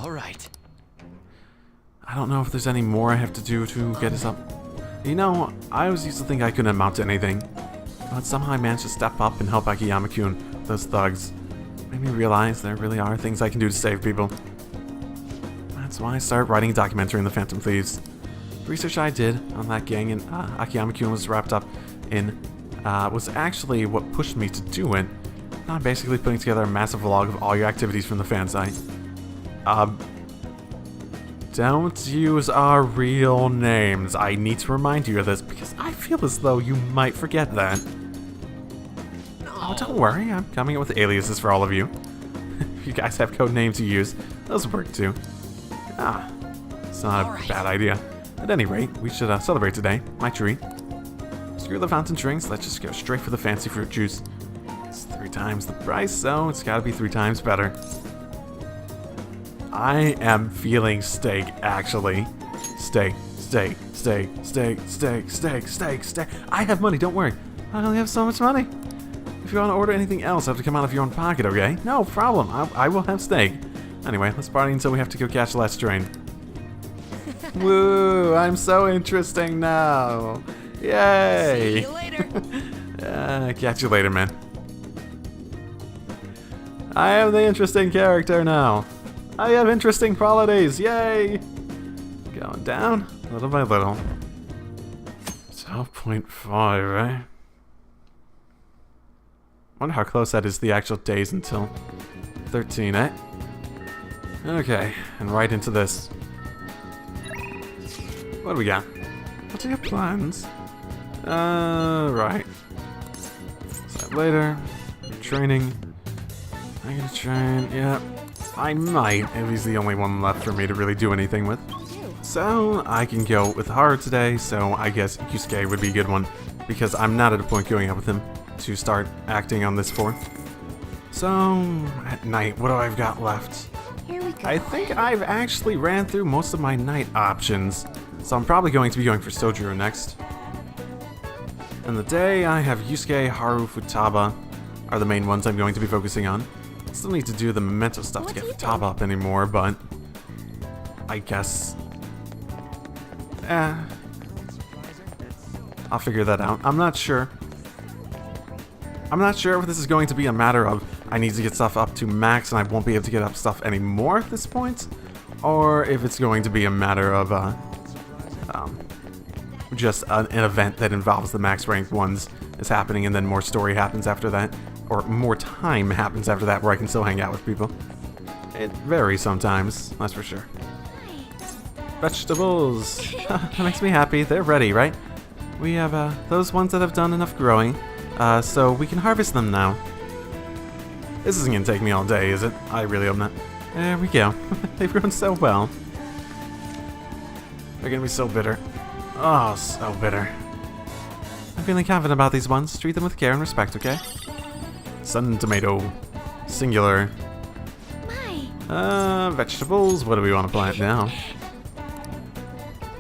Alright. I don't know if there's any more I have to do to get us up. You know, I always used to think I couldn't amount to anything. But somehow I managed to step up and help Akiyama-kun, those thugs. Made me realize there really are things I can do to save people. That's why I started writing a documentary on the Phantom Thieves. The research I did on that gang and Akiyama-kun was wrapped up in was actually what pushed me to do it. I'm basically putting together a massive vlog of all your activities from the fan site. Don't use our real names. I need to remind you of this because I feel as though you might forget that. Oh, don't worry. I'm coming up with aliases for all of you. If you guys have code names you use, those work too. It's not a bad idea. At any rate, we should celebrate today. My treat. Screw the fountain drinks. Let's just go straight for the fancy fruit juice. It's 3 times the price, so it's gotta be 3 times better. I am feeling steak, actually. Steak. I have money, don't worry. I only have so much money. If you want to order anything else, I have to come out of your own pocket, okay? No problem, I will have steak. Anyway, let's party until we have to go catch the last train. Woo, I'm so interesting now. Yay. See you later. Catch you later, man. I am the interesting character now. I have interesting qualities, yay! Going down, little by little. 12.5, right? Wonder how close that is to the actual days until 13, eh? Okay, and right into this. What do we got? What do you have plans? Right. So later. Training. I'm gonna train, yeah. I might, if he's the only one left for me to really do anything with. So, I can go with Haru today, so I guess Yusuke would be a good one, because I'm not at a point going out with him to start acting on this for. So, at night, what do I've got left? Here we go. I think I've actually ran through most of my night options, so I'm probably going to be going for Sojiro next. In the day, I have Yusuke, Haru, Futaba are the main ones I'm going to be focusing on. Still need to do the memento stuff to get Futaba up anymore, but I guess I'll figure that out. I'm not sure. I'm not sure if this is going to be a matter of I need to get stuff up to max and I won't be able to get up stuff anymore at this point, or if it's going to be a matter of just an event that involves the max ranked ones is happening and then more story happens after that, or more time happens after that where I can still hang out with people. It varies sometimes, that's for sure. Vegetables! That makes me happy. They're ready, right? We have those ones that have done enough growing, so we can harvest them now. This isn't gonna take me all day, is it? I really hope not. There we go. They've grown so well. They're gonna be so bitter. Oh, so bitter. I'm feeling confident about these ones. Treat them with care and respect, okay? Sun tomato. Singular. Vegetables. What do we want to plant now?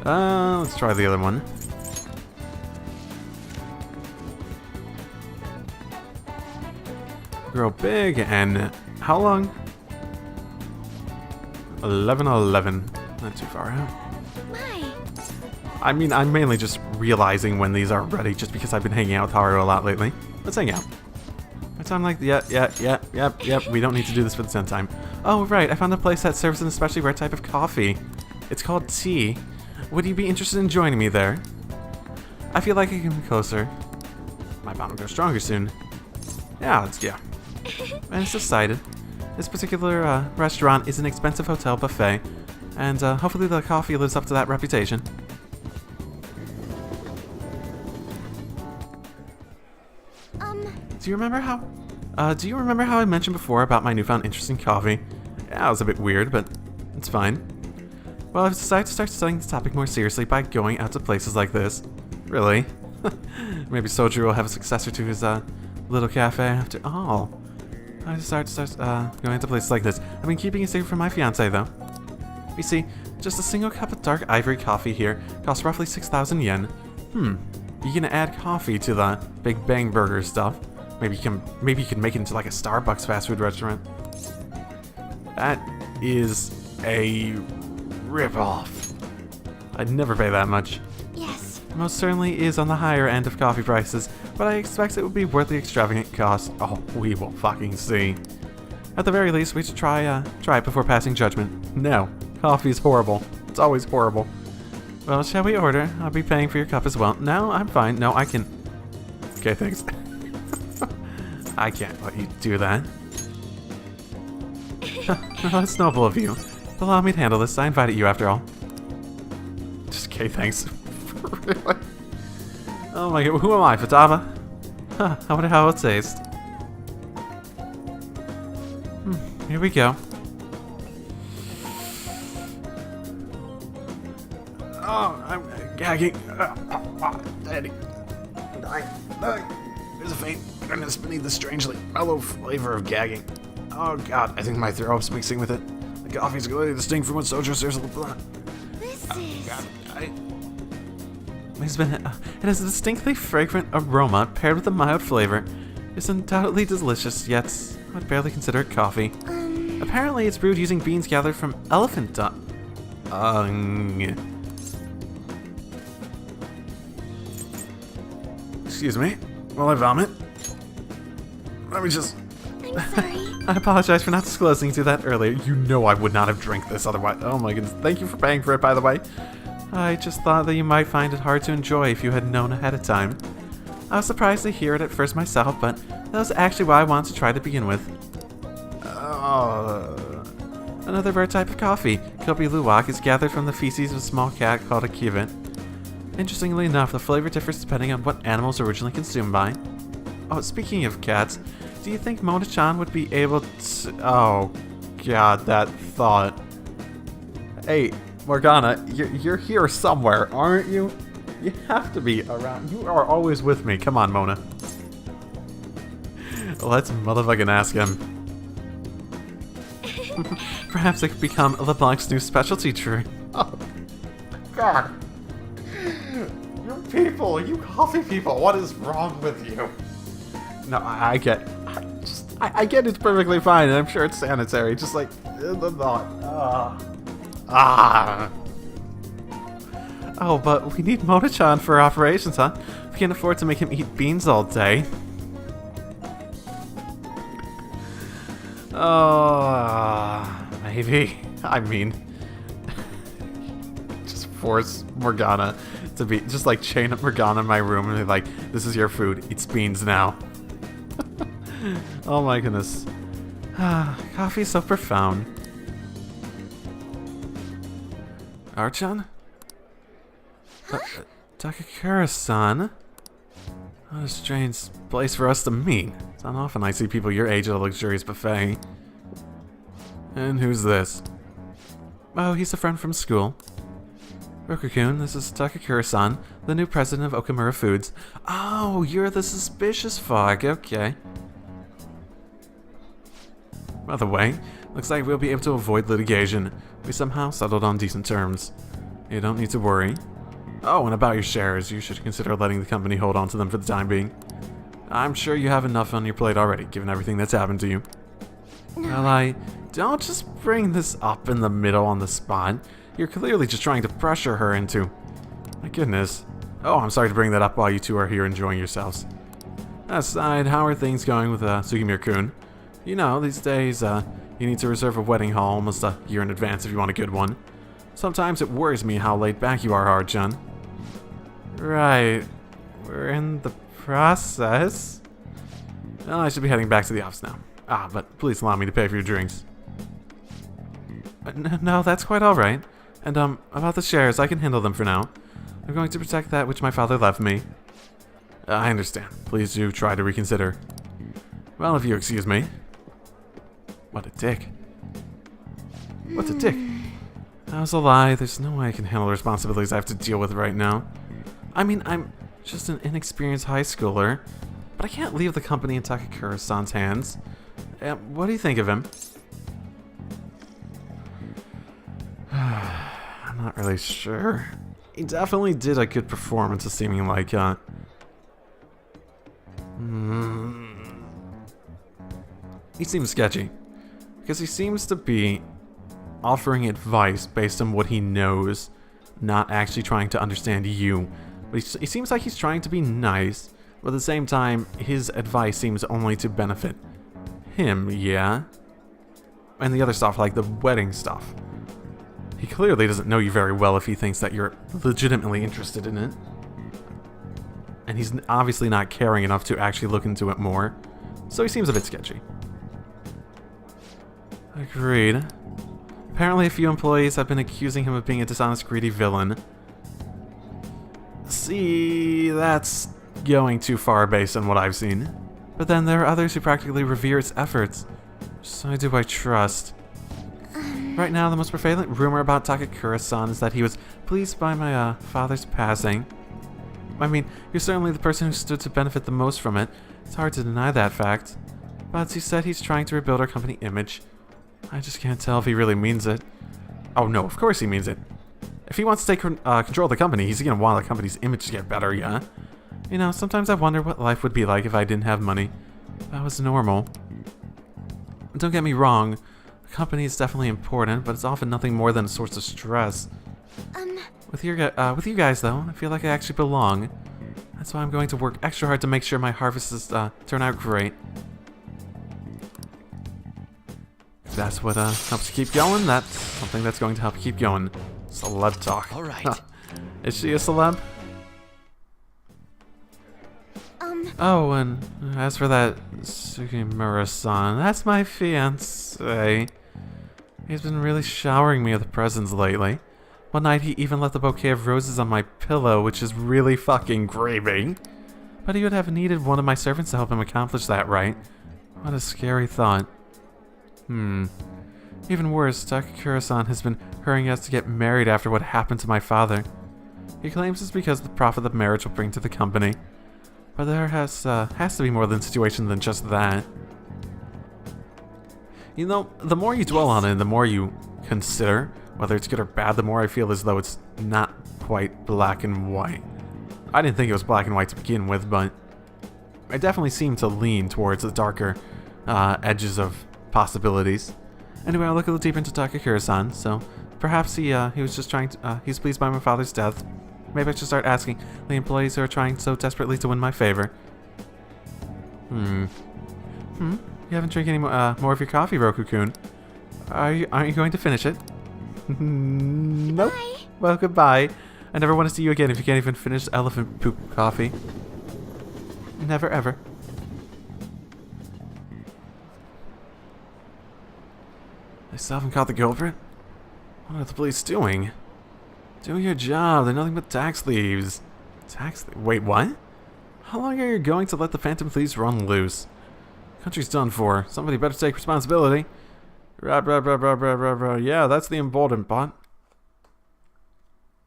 Let's try the other one. Grow big and how long? 11/11. Not too far out. I mean, I'm mainly just realizing when these are ready just because I've been hanging out with Haru a lot lately. Let's hang out. So I'm like, yep, we don't need to do this for the 10th time. Oh, right, I found a place that serves an especially rare type of coffee. It's called tea. Would you be interested in joining me there? I feel like I can be closer. My bond will grow stronger soon. Yeah, let's go. And it's decided. This particular restaurant is an expensive hotel buffet, and hopefully the coffee lives up to that reputation. Do you remember how I mentioned before about my newfound interest in coffee? Yeah, it was a bit weird, but it's fine. Well, I've decided to start studying this topic more seriously by going out to places like this. Really? Maybe Sojiro will have a successor to his little cafe after all. I decided to start going to places like this. I've been keeping it secret from my fiance, though. You see, Just a single cup of dark ivory coffee here costs roughly 6,000 yen. You can add coffee to the Big Bang Burger stuff. Maybe you can make it into like a Starbucks fast food restaurant. That is a rip-off. I'd never pay that much. Yes. Most certainly is on the higher end of coffee prices, but I expect it would be worth the extravagant cost. Oh, we will fucking see. At the very least, we should try it before passing judgment. No, coffee is horrible. It's always horrible. Well, shall we order? I'll be paying for your cup as well. No, I'm fine. No, I can... Okay, thanks. I can't let you do that. Well, that's noble of you. Allow me to handle this. I invited you after all. Just okay, thanks. Really? Oh my god, who am I, Futaba? Huh, I wonder how it'll taste. Here we go. Oh, I'm gagging. Daddy. I'm dying. There's a faint bitterness beneath the strangely mellow flavor of gagging. Oh god, I think my throat's mixing with it. The coffee's clearly distinct from what Sojo serves on the plant. This is... God, it has a distinctly fragrant aroma paired with a mild flavor. It's undoubtedly delicious, yet I'd barely consider it coffee. Apparently, it's brewed using beans gathered from elephant dung. Excuse me, while I vomit. Let me just... I'm sorry. I apologize for not disclosing to that earlier. You know I would not have drank this otherwise. Oh my goodness. Thank you for paying for it, by the way. I just thought that you might find it hard to enjoy if you had known ahead of time. I was surprised to hear it at first myself, but that was actually why I wanted to try to begin with. Another rare type of coffee, Kobe Luwak, is gathered from the feces of a small cat called a kivet. Interestingly enough, the flavor differs depending on what animal is originally consumed by. Oh, speaking of cats, do you think Mona-chan would be able to... Oh, god, that thought. Hey, Morgana, you're here somewhere, aren't you? You have to be around. You are always with me. Come on, Mona. Let's motherfucking ask him. Perhaps it could become LeBlanc's new specialty tree. Oh, god. You people, you coffee people, what is wrong with you? No, I get it's perfectly fine, and I'm sure it's sanitary. Just like the thought. Oh, but we need Mona-chan for operations, huh? We can't afford to make him eat beans all day. Oh, maybe. I mean, just force Morgana to be just like chain up Morgana in my room and be like, "This is your food. It's beans now." Oh my goodness. Coffee is so profound. Archan? Takakura-san? What a strange place for us to meet. It's not often I see people your age at a luxurious buffet. And who's this? Oh, he's a friend from school. Roku-kun, this is Takakura-san, the new president of Okamura Foods. Oh, you're the suspicious fog, okay. By the way, looks like we'll be able to avoid litigation. We somehow settled on decent terms. You don't need to worry. Oh, and about your shares, you should consider letting the company hold on to them for the time being. I'm sure you have enough on your plate already, given everything that's happened to you. Well, don't just bring this up in the middle on the spot. You're clearly just trying to pressure her into... My goodness. Oh, I'm sorry to bring that up while you two are here enjoying yourselves. Aside, how are things going with Sugimura-kun? You know, these days, you need to reserve a wedding hall almost a year in advance if you want a good one. Sometimes it worries me how laid back you are, Haru-chan. Right. We're in the process. Well, I should be heading back to the office now. But please allow me to pay for your drinks. No, that's quite alright. And, about the shares, I can handle them for now. I'm going to protect that which my father left me. I understand. Please do try to reconsider. Well, if you excuse me. What a dick. What a dick. That was a lie. There's no way I can handle the responsibilities I have to deal with right now. I mean, I'm just an inexperienced high schooler, but I can't leave the company in Takakura-san's hands. What do you think of him? entirely sure. He definitely did a good performance of seeming like, he seems sketchy. Because he seems to be offering advice based on what he knows, not actually trying to understand you. But he seems like he's trying to be nice, but at the same time, his advice seems only to benefit him, yeah? And the other stuff, like the wedding stuff. He clearly doesn't know you very well if he thinks that you're legitimately interested in it. And he's obviously not caring enough to actually look into it more. So he seems a bit sketchy. Agreed. Apparently a few employees have been accusing him of being a dishonest, greedy villain. See, that's going too far based on what I've seen. But then there are others who practically revere its efforts. So do I trust. Right now, the most prevalent rumor about Takakura-san is that he was pleased by my father's passing. I mean, you're certainly the person who stood to benefit the most from it. It's hard to deny that fact. But he said he's trying to rebuild our company image. I just can't tell if he really means it. Oh no, of course he means it. If he wants to take control of the company, he's gonna want the company's image to get better, yeah? You know, sometimes I wonder what life would be like if I didn't have money. If that was normal. Don't get me wrong, the company is definitely important, but it's often nothing more than a source of stress. With you guys, though, I feel like I actually belong. That's why I'm going to work extra hard to make sure my harvests turn out great. If that's what helps you keep going, that's something that's going to help you keep going. Celeb talk. All right. Huh. Is she a celeb? Oh, and as for that Sugimura-san, that's my fiancé. He's been really showering me with presents lately. One night he even left a bouquet of roses on my pillow, which is really fucking creepy. But he would have needed one of my servants to help him accomplish that, right? What a scary thought. Even worse, Takakura-san has been hurrying us to get married after what happened to my father. He claims it's because of the profit the marriage will bring to the company. But there has to be more than situation than just that. You know, the more you dwell on it, the more you consider whether it's good or bad, the more I feel as though it's not quite black and white. I didn't think it was black and white to begin with, but I definitely seem to lean towards the darker edges of possibilities. Anyway, I'll look a little deeper into Takakura-san, so perhaps he was just trying to, he's pleased by my father's death. Maybe I should start asking the employees who are trying so desperately to win my favor. You haven't drank any more of your coffee, Roku-kun. Aren't you going to finish it? Nope. Bye. Well, goodbye. I never want to see you again if you can't even finish elephant poop coffee. Never ever. They still haven't caught the culprit? What are the police doing? Doing your job. They're nothing but tax thieves. Wait, what? How long are you going to let the phantom thieves run loose? Country's done for. Somebody better take responsibility. Yeah, that's the important part.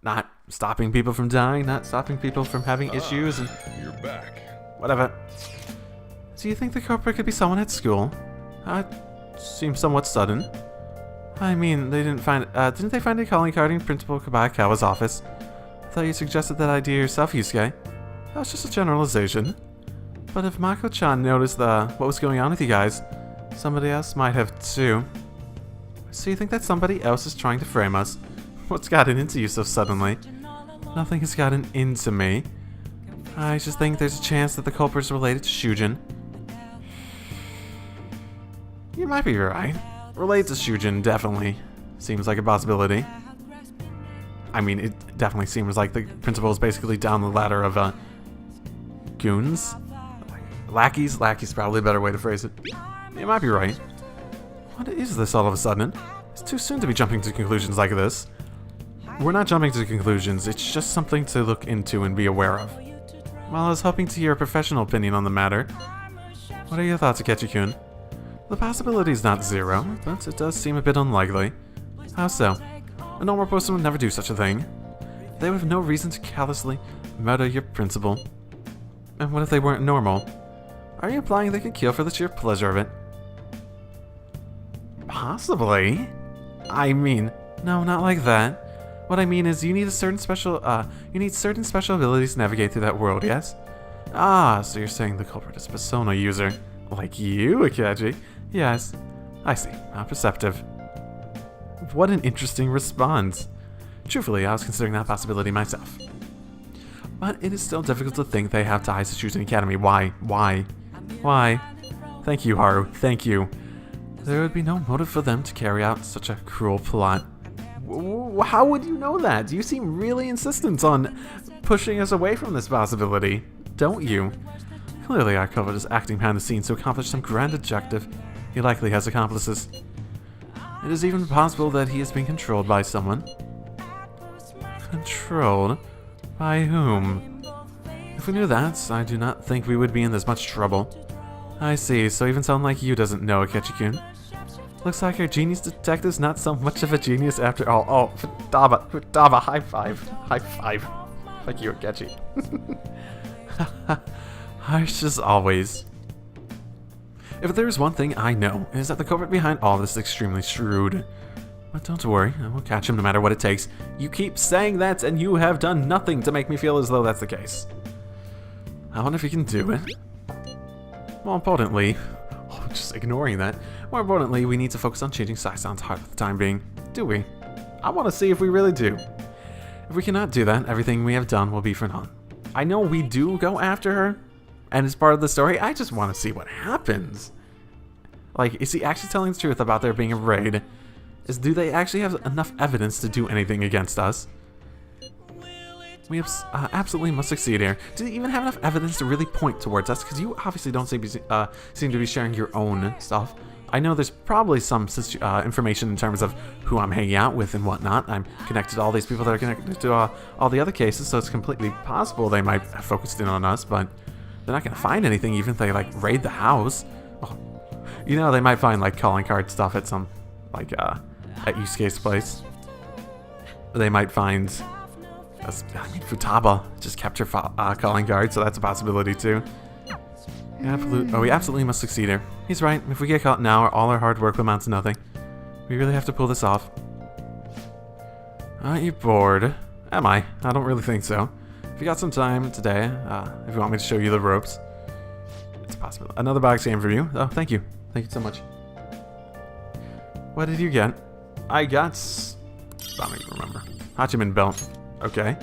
Not stopping people from dying, not stopping people from having issues, and You're back. whatever. Do you think the culprit could be someone at school? Seems somewhat sudden. I mean, didn't they find a calling card in Principal Kabayakawa's office? I thought you suggested that idea yourself, Yusuke. That was just a generalization. But if Mako-chan noticed what was going on with you guys, somebody else might have too. So you think that somebody else is trying to frame us? What's gotten into you so suddenly? Nothing has gotten into me. I just think there's a chance that the culprit is related to Shujin. You might be right. Related to Shujin definitely seems like a possibility. I mean, it definitely seems like the principal is basically down the ladder of goons. Lackeys? Lackeys probably a better way to phrase it. You might be right. What is this all of a sudden? It's too soon to be jumping to conclusions like this. We're not jumping to conclusions, it's just something to look into and be aware of. Well, I was hoping to hear a professional opinion on the matter. What are your thoughts, Akechi-kun? The possibility is not zero, but it does seem a bit unlikely. How so? A normal person would never do such a thing. They would have no reason to callously murder your principal. And what if they weren't normal? Are you implying they could kill for the sheer pleasure of it? Possibly. I mean, no, not like that. What I mean is you need certain special abilities to navigate through that world, yes? Ah, so you're saying the culprit is a persona user. Like you, Akechi? Yes. I see. Perceptive. What an interesting response. Truthfully, I was considering that possibility myself. But it is still difficult to think they have ties to Choosing Academy. Why? Why? Why? Thank you, Haru. Thank you. There would be no motive for them to carry out such a cruel plot. How would you know that? You seem really insistent on pushing us away from this possibility, don't you? Clearly, our culprit is acting behind the scenes to accomplish some grand objective. He likely has accomplices. It is even possible that he is being controlled by someone. Controlled? By whom? If we knew that, I do not think we would be in this much trouble. I see, so even someone like you doesn't know, Akechi-kun. Looks like our genius detective's not so much of a genius after all. Oh, Futaba, high five. High five. Thank you, Akechi. Harsh as always. If there is one thing I know, it is that the culprit behind all this is extremely shrewd. But don't worry, I will catch him no matter what it takes. You keep saying that, and you have done nothing to make me feel as though that's the case. I wonder if you can do it. More importantly, just ignoring that, more importantly, we need to focus on changing Sai-san's heart for the time being. Do we? I want to see if we really do. If we cannot do that, everything we have done will be for naught. I know we do go after her, and it's part of the story. I just want to see what happens. Like, is he actually telling the truth about there being a raid? Do they actually have enough evidence to do anything against us? We absolutely must succeed here. Do they even have enough evidence to really point towards us? Because you obviously don't seem to be sharing your own stuff. I know there's probably some information in terms of who I'm hanging out with and whatnot. I'm connected to all these people that are connected to all the other cases, so it's completely possible they might have focused in on us, but they're not going to find anything even if they, like, raid the house. Oh, you know, they might find, like, calling card stuff at some, like, at Yusuke's place. They might find... I mean, Futaba just kept her calling card, so that's a possibility too. We absolutely must succeed here. He's right. If we get caught now, all our hard work will amount to nothing. We really have to pull this off. Aren't you bored? Am I? I don't really think so. If you got some time today, if you want me to show you the ropes, it's possible. Another box game for you. Oh, thank you. Thank you so much. What did you get? I got... I don't even remember. Hachiman belt. Okay.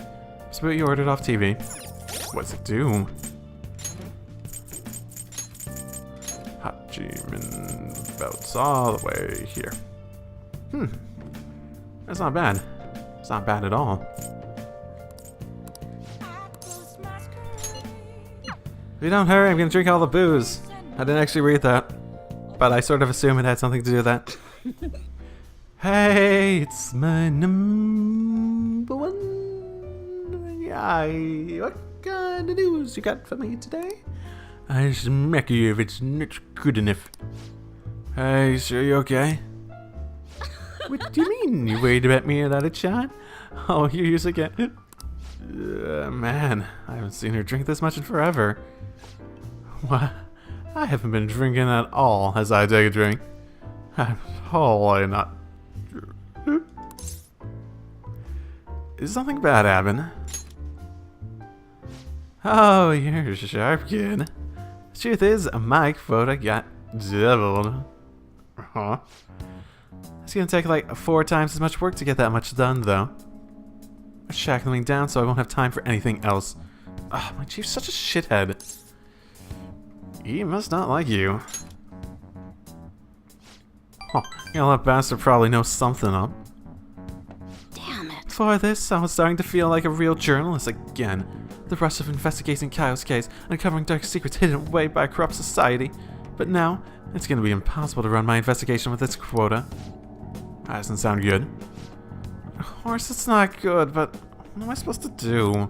So you ordered off TV. What's it do? Hachiman belts all the way here. That's not bad. It's not bad at all. If you don't hurry, I'm gonna drink all the booze. I didn't actually read that, but I sort of assume it had something to do with that. Hey, it's my number one. What kind of news you got for me today? I smack you if it's not good enough. Hey, sure you okay? What do you mean? You worried about me without a shot? Oh, here you again. Man, I haven't seen her drink this much in forever. What? I haven't been drinking at all as I take a drink. I'm totally not. Is something bad happen? Oh, you're sharp, kid. The truth is, my quota got doubled. Huh? It's gonna take like 4 times as much work to get that much done, though. I'm shackling down so I won't have time for anything else. Oh, my chief's such a shithead. He must not like you. Oh, you know, that bastard probably knows something up. Damn it. Before this, I was starting to feel like a real journalist again. The rush of investigating Kaio's case, uncovering dark secrets hidden away by a corrupt society. But now, it's going to be impossible to run my investigation with this quota. That doesn't sound good. Of course it's not good, but what am I supposed to do?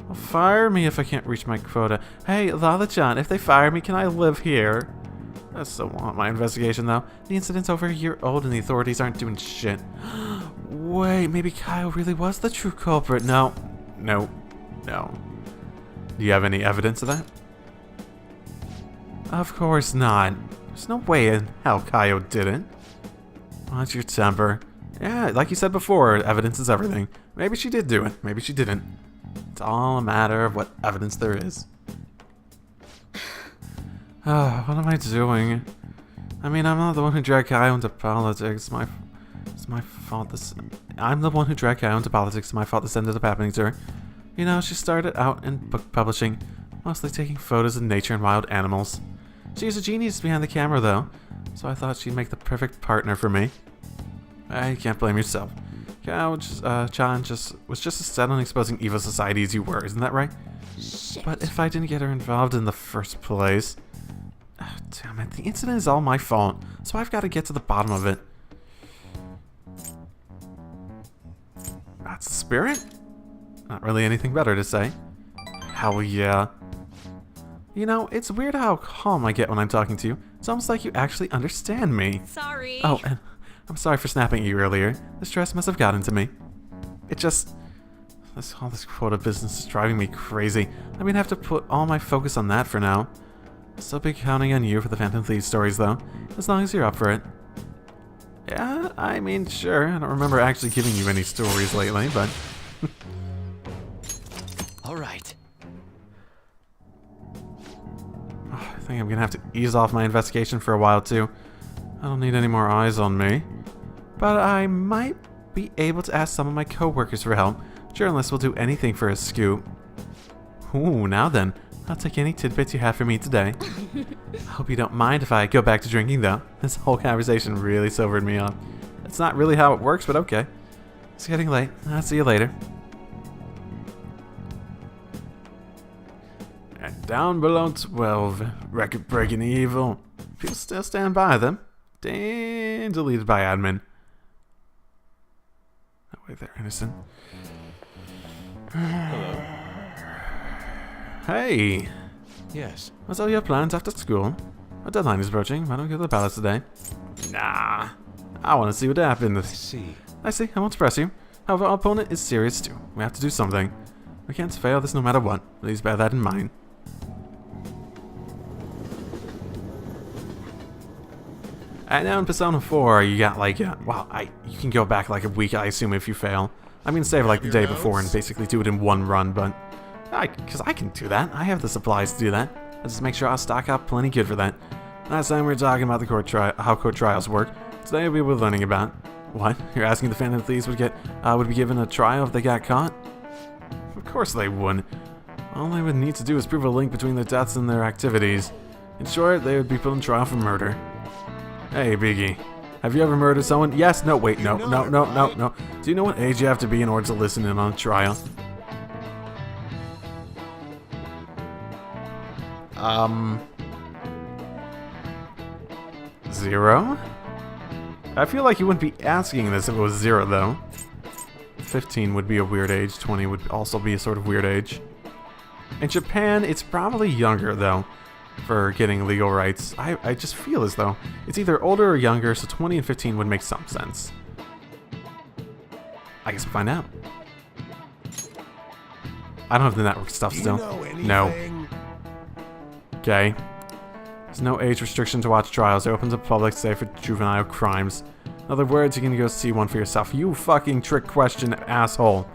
They'll fire me if I can't reach my quota. Hey, Lala-chan, if they fire me, can I live here? I still want my investigation, though. The incident's over a year old and the authorities aren't doing shit. Wait, maybe Kaio really was the true culprit. No. No. No. Do you have any evidence of that? Of course not. There's no way in hell Kaio didn't. Watch your temper. Yeah, like you said before, evidence is everything. Maybe she did do it. Maybe she didn't. It's all a matter of what evidence there is. What am I doing? I mean, I'm not the one who dragged Kyle into politics. It's my fault I'm the one who dragged Kyle into politics. It's my fault this ended up happening to her. You know, she started out in book publishing, mostly taking photos of nature and wild animals. She's a genius behind the camera, though, so I thought she'd make the perfect partner for me. You can't blame yourself. Kyle was just as set on exposing evil society as you were, isn't that right? Shit. But if I didn't get her involved in the first place... damn it, the incident is all my fault, so I've got to get to the bottom of it. That's the spirit? Not really anything better to say. Hell yeah. You know, it's weird how calm I get when I'm talking to you. It's almost like you actually understand me. Sorry. Oh, and I'm sorry for snapping at you earlier. The stress must have gotten to me. It just... all this quota business is driving me crazy. I'm gonna have to put all my focus on that for now. I'll still be counting on you for the Phantom Thieves stories, though, as long as you're up for it. Yeah, I mean, sure. I don't remember actually giving you any stories lately, but... All right. I think I'm gonna have to ease off my investigation for a while, too. I don't need any more eyes on me. But I might be able to ask some of my co-workers for help. Journalists will do anything for a scoop. Ooh, now then. I'll take any tidbits you have for me today. I hope you don't mind if I go back to drinking, though. This whole conversation really sobered me up. It's not really how it works, but okay. It's getting late. I'll see you later. And down below 12, record-breaking evil. People still stand by them. Damn, deleted by admin. Oh, wait, they're innocent. Hello. Hey, Yes. what's all your plans after school? My deadline is approaching. Why don't we go to the palace today? Nah, I want to see what I happens. see. I see, I won't press you. However, our opponent is serious too. We have to do something. We can't fail this no matter what. Please bear that in mind. And now in Persona 4, you got like, you can go back like a week, I assume, if you fail. I'm gonna save like the day before and basically do it in one run, but... Because I can do that. I have the supplies to do that. Let's just make sure I'll stock up plenty good for that. Last time we were talking about the how court trials work. Today we were learning about... What? You're asking if the Phantom Thieves would be given a trial if they got caught? Of course they wouldn't. All they would need to do is prove a link between their deaths and their activities. In short, they would be put on trial for murder. Hey, Biggie. Have you ever murdered someone? Yes, no, wait, no. Do you know what age you have to be in order to listen in on a trial? 0? I feel like you wouldn't be asking this if it was 0, though. 15 would be a weird age. 20 would also be a sort of weird age. In Japan, it's probably younger, though, for getting legal rights. I just feel as though it's either older or younger, so 20 and 15 would make some sense. I guess we'll find out. I don't have the network stuff still. No. Okay. There's no age restriction to watch trials. They're open to public, save for juvenile crimes. In other words, you can go see one for yourself. You fucking trick question asshole.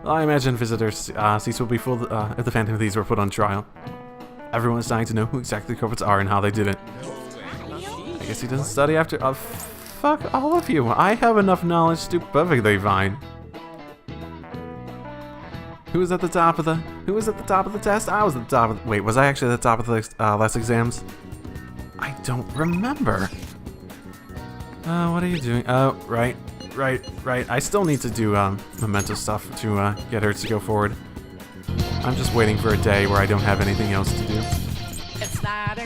Well, I imagine visitors' seats will be full if the Phantom Thieves were put on trial. Everyone's dying to know who exactly the culprits are and how they did it. I guess he doesn't study after... fuck all of you. I have enough knowledge to do perfectly fine. Who was at the top of the... test? I was at the top of the... Wait, was I actually at the top of the last exams? I don't remember. What are you doing? Oh, right. I still need to do memento stuff to get her to go forward. I'm just waiting for a day where I don't have anything else to do. It's not a